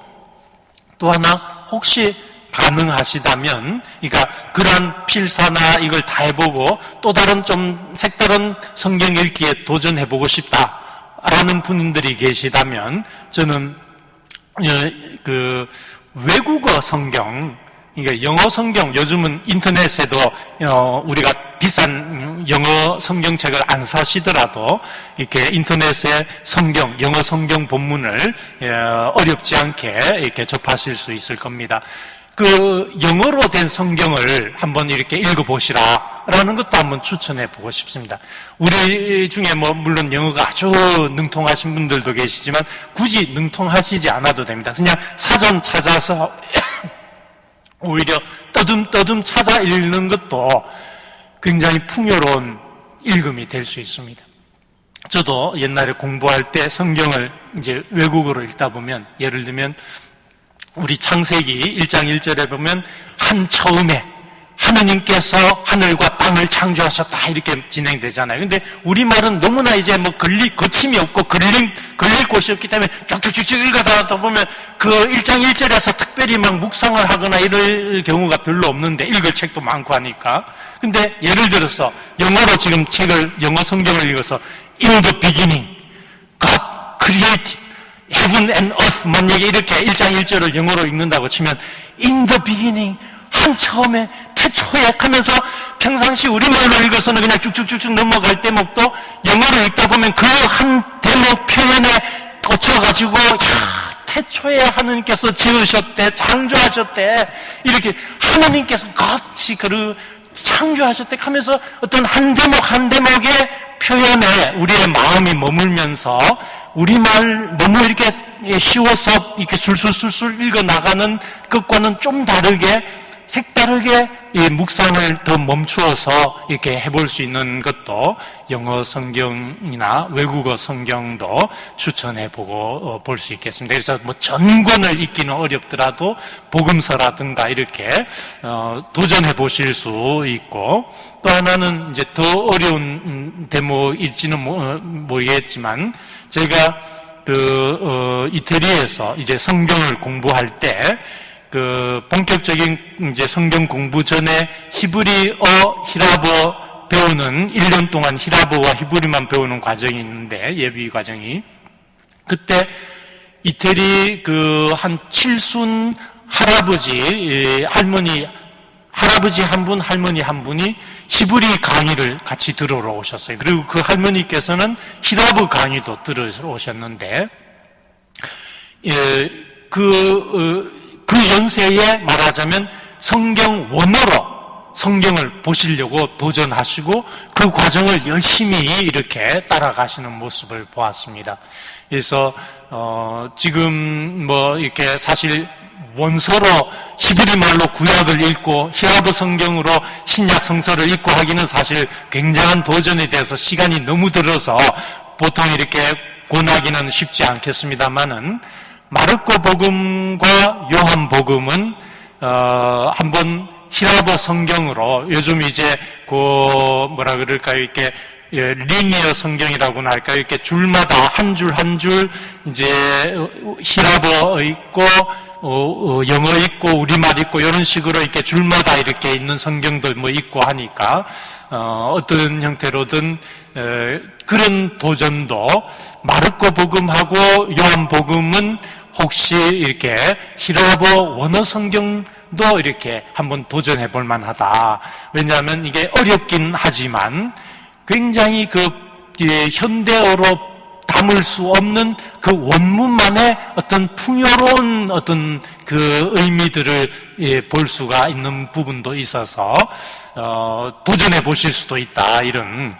또 하나 혹시 가능하시다면, 그러니까 그런 필사나 이걸 다 해보고 또 다른 좀 색다른 성경 읽기에 도전해보고 싶다라는 분들이 계시다면, 저는 그 외국어 성경, 그러니까 영어 성경, 요즘은 인터넷에도 우리가 비싼 영어 성경책을 안 사시더라도 이렇게 인터넷에 성경, 영어 성경 본문을 어렵지 않게 이렇게 접하실 수 있을 겁니다. 그 영어로 된 성경을 한번 이렇게 읽어보시라라는 것도 한번 추천해 보고 싶습니다. 우리 중에 뭐 물론 영어가 아주 능통하신 분들도 계시지만 굳이 능통하시지 않아도 됩니다. 그냥 사전 찾아서 오히려 떠듬떠듬 찾아 읽는 것도 굉장히 풍요로운 읽음이 될 수 있습니다. 저도 옛날에 공부할 때 성경을 이제 외국어로 읽다 보면, 예를 들면 우리 창세기 1장 1절에 보면 한 처음에 하느님께서 하늘과 땅을 창조하셨다 이렇게 진행되잖아요. 근데 우리말은 너무나 이제 뭐 거침이 없고 걸릴 곳이 없기 때문에 쭉쭉쭉 읽어다 보면 그 1장 1절에서 특별히 막 묵상을 하거나 이럴 경우가 별로 없는데, 읽을 책도 많고 하니까. 근데 예를 들어서 영어로 지금 영어 성경을 읽어서 In the beginning God created heaven and earth, 만약에 이렇게 1장 1절을 영어로 읽는다고 치면 In the beginning, 한 처음에 태초에 하면서 평상시 우리말로 읽어서는 그냥 쭉쭉쭉쭉 넘어갈 대목도 영어로 읽다 보면 그 한 대목 표현에 꽂혀가지고 태초에 하느님께서 지으셨대, 창조하셨대, 이렇게 하느님께서 같이 그를 창조하셨대 하면서 어떤 한 대목 한 대목의 표현에 우리의 마음이 머물면서 우리말 너무 이렇게 쉬워서 이렇게 술술술술 읽어 나가는 것과는 좀 다르게 색다르게 이 묵상을 더 멈추어서 이렇게 해볼 수 있는 것도 영어 성경이나 외국어 성경도 추천해보고 볼 수 있겠습니다. 그래서 뭐 전권을 읽기는 어렵더라도 복음서라든가 이렇게 도전해 보실 수 있고, 또 하나는 이제 더 어려운 대목일지는 모르겠지만, 제가 이태리에서 이제 성경을 공부할 때 본격적인 이제 성경 공부 전에 히브리어, 히라버 배우는 1년 동안 히라버와 히브리만 배우는 과정이 있는데, 예비 과정이. 그때 이태리 한 칠순 할아버지 한 분, 할머니 한 분이 히브리 강의를 같이 들으러 오셨어요. 그리고 그 할머니께서는 히라버 강의도 들으러 오셨는데, 그 연세에 말하자면 성경 원어로 성경을 보시려고 도전하시고 그 과정을 열심히 이렇게 따라가시는 모습을 보았습니다. 그래서 지금 뭐 이렇게 사실 원서로 히브리 말로 구약을 읽고 히라버 성경으로 신약 성서를 읽고 하기는 사실 굉장한 도전이 돼서 시간이 너무 들어서 보통 이렇게 권하기는 쉽지 않겠습니다만은, 마르코 복음과 요한 복음은 한번 히라버 성경으로, 요즘 이제 뭐라 그럴까요, 이렇게 리니어 성경이라고나 할까요, 이렇게 줄마다 한 줄 한 줄 이제 히라버 있고 영어 있고 우리말 있고 이런 식으로 이렇게 줄마다 이렇게 있는 성경도 뭐 있고 하니까 어떤 형태로든 그런 도전도, 마르코 복음하고 요한 복음은 혹시 이렇게 히라버 원어 성경도 이렇게 한번 도전해 볼 만하다. 왜냐하면 이게 어렵긴 하지만 굉장히 현대어로 담을 수 없는 그 원문만의 어떤 풍요로운 어떤 그 의미들을 볼 수가 있는 부분도 있어서 도전해 보실 수도 있다. 이런,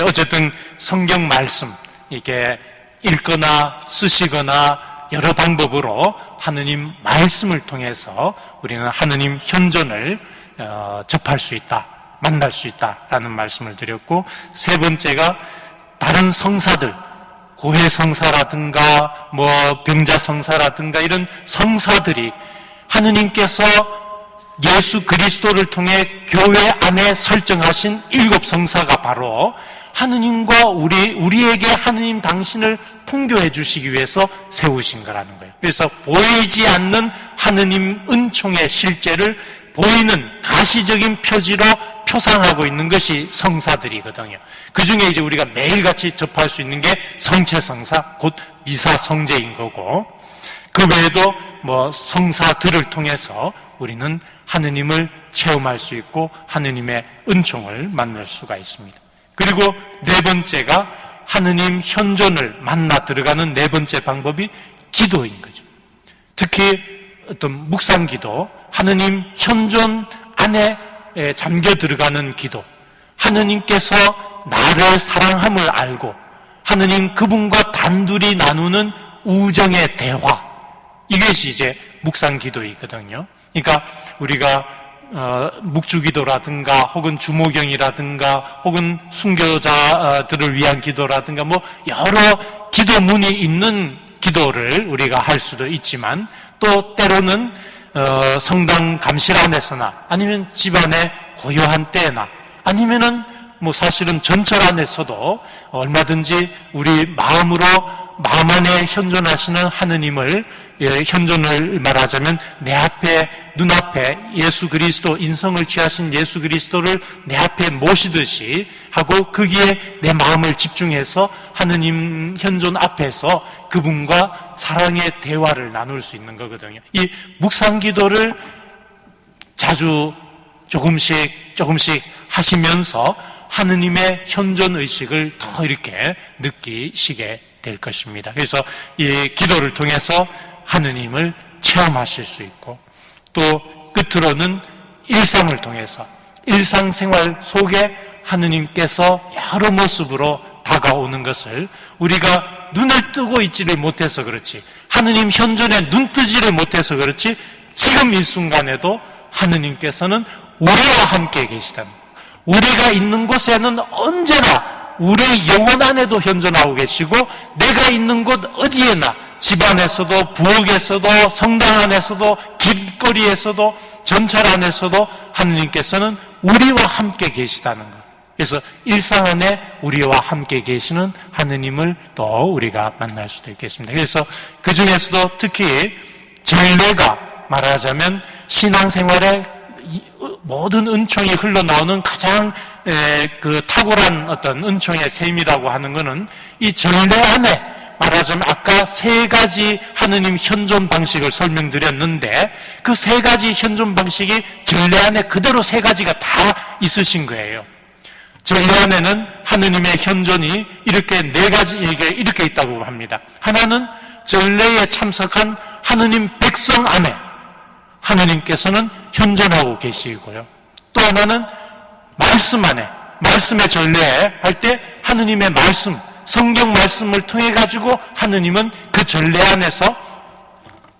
어쨌든 성경 말씀 이렇게 읽거나 쓰시거나 여러 방법으로 하느님 말씀을 통해서 우리는 하느님 현존을 접할 수 있다, 만날 수 있다라는 말씀을 드렸고, 세 번째가 다른 성사들, 고해 성사라든가 뭐 병자 성사라든가 이런 성사들이 하느님께서 예수 그리스도를 통해 교회 안에 설정하신 7 성사가 바로 하느님과 우리에게 하느님 당신을 통교해 주시기 위해서 세우신 거라는 거예요. 그래서 보이지 않는 하느님 은총의 실제를 보이는 가시적인 표지로 표상하고 있는 것이 성사들이거든요. 그 중에 이제 우리가 매일같이 접할 수 있는 게 성체성사, 곧 미사 성제인 거고, 그 외에도 성사들을 통해서 우리는 하느님을 체험할 수 있고 하느님의 은총을 만날 수가 있습니다. 그리고 네 번째가 하느님 현존을 만나 들어가는 네 번째 방법이 기도인 거죠. 특히 어떤 묵상기도, 하느님 현존 안에 잠겨 들어가는 기도, 하느님께서 나를 사랑함을 알고 하느님 그분과 단둘이 나누는 우정의 대화, 이것이 이제 묵상기도이거든요. 그러니까 우리가 묵주기도라든가 혹은 주모경이라든가 혹은 순교자들을 위한 기도라든가 여러 기도문이 있는 기도를 우리가 할 수도 있지만, 또 때로는 성당 감실 안에서나 아니면 집안의 고요한 때나 아니면은 사실은 전철 안에서도 얼마든지 우리 마음 안에 현존하시는 하느님을, 현존을 말하자면 내 앞에, 눈앞에 예수 그리스도, 인성을 취하신 예수 그리스도를 내 앞에 모시듯이 하고 거기에 내 마음을 집중해서 하느님 현존 앞에서 그분과 사랑의 대화를 나눌 수 있는 거거든요. 이 묵상기도를 자주 조금씩 하시면서 하느님의 현존의식을 더 이렇게 느끼시게 될 것입니다. 그래서 이 기도를 통해서 하느님을 체험하실 수 있고, 또 끝으로는 일상을 통해서, 일상생활 속에 하느님께서 여러 모습으로 다가오는 것을 우리가 눈을 뜨고 있지를 못해서 그렇지, 하느님 현존에 눈 뜨지를 못해서 그렇지, 지금 이 순간에도 하느님께서는 우리와 함께 계시다는, 우리가 있는 곳에는 언제나 우리 영혼 안에도 현존하고 계시고, 내가 있는 곳 어디에나, 집안에서도, 부엌에서도, 성당 안에서도, 길거리에서도, 전철 안에서도 하느님께서는 우리와 함께 계시다는 것. 그래서 일상 안에 우리와 함께 계시는 하느님을 또 우리가 만날 수도 있겠습니다. 그래서 그 중에서도 특히 전례가 말하자면 신앙생활에 모든 은총이 흘러나오는 가장 탁월한 어떤 은총의 셈이라고 하는 것은 이 전례 안에 말하자면 아까 세 가지 하느님 현존 방식을 설명드렸는데, 그 세 가지 현존 방식이 전례 안에 그대로 세 가지가 다 있으신 거예요. 전례 안에는 하느님의 현존이 이렇게 네 가지, 이렇게 있다고 합니다. 하나는 전례에 참석한 하느님 백성 안에 하느님께서는 현존하고 계시고요. 또 하나는 말씀 안에, 말씀의 전례 할 때 하느님의 말씀, 성경 말씀을 통해 가지고 하느님은 그 전례 안에서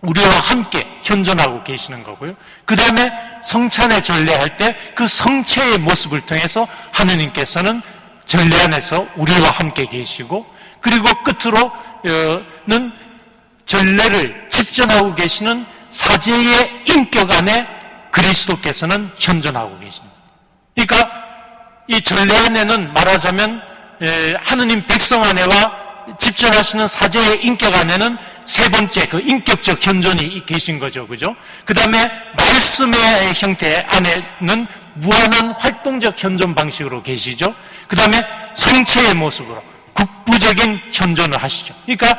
우리와 함께 현존하고 계시는 거고요. 그 다음에 성찬의 전례 할 때 그 성체의 모습을 통해서 하느님께서는 전례 안에서 우리와 함께 계시고, 그리고 끝으로는 전례를 집전하고 계시는 사제의 인격 안에 그리스도께서는 현존하고 계십니다. 그러니까 이 전례 안에는 말하자면 하느님 백성 안에와 집전하시는 사제의 인격 안에는 세 번째 그 인격적 현존이 계신 거죠. 그죠? 그 다음에 말씀의 형태 안에는 무한한 활동적 현존 방식으로 계시죠. 그 다음에 성체의 모습으로 국부적인 현존을 하시죠. 그러니까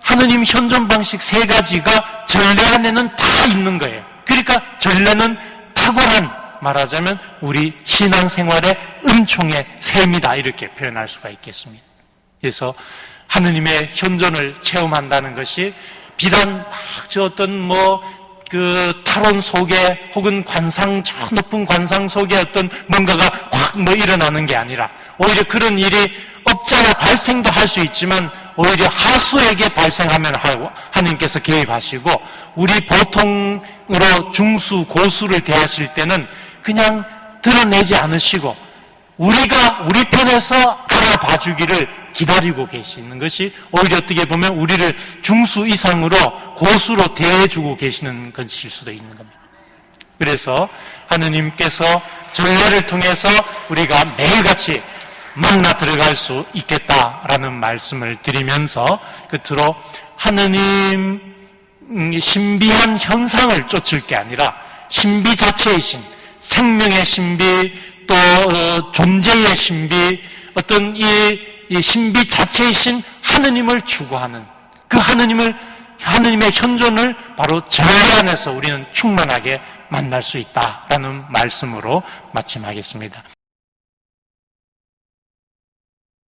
하느님 현존 방식 세 가지가 전례 안에는 다 있는 거예요. 그러니까 전례는 탁월한, 말하자면 우리 신앙생활의 은총의 셈이다, 이렇게 표현할 수가 있겠습니다. 그래서 하느님의 현존을 체험한다는 것이 비단 저 어떤 탈원 속에 혹은 저 높은 관상 속에 어떤 뭔가가 확 일어나는 게 아니라, 오히려 그런 일이 업자나 발생도 할 수 있지만 오히려 하수에게 발생하면 하느님께서 개입하시고, 우리 보통으로 중수, 고수를 대하실 때는 그냥 드러내지 않으시고 우리가 우리 편에서 알아봐 주기를 기다리고 계시는 것이 오히려 어떻게 보면 우리를 중수 이상으로 고수로 대해주고 계시는 것일 수도 있는 겁니다. 그래서 하느님께서 전례를 통해서 우리가 매일같이 만나 들어갈 수 있겠다라는 말씀을 드리면서 끝으로 하느님 신비한 현상을 쫓을 게 아니라 신비 자체이신 생명의 신비 또 존재의 신비 어떤 이 신비 자체이신 하느님을 추구하는 그 하느님의 현존을 바로 절개 안에서 우리는 충만하게 만날 수 있다라는 말씀으로 마침하겠습니다.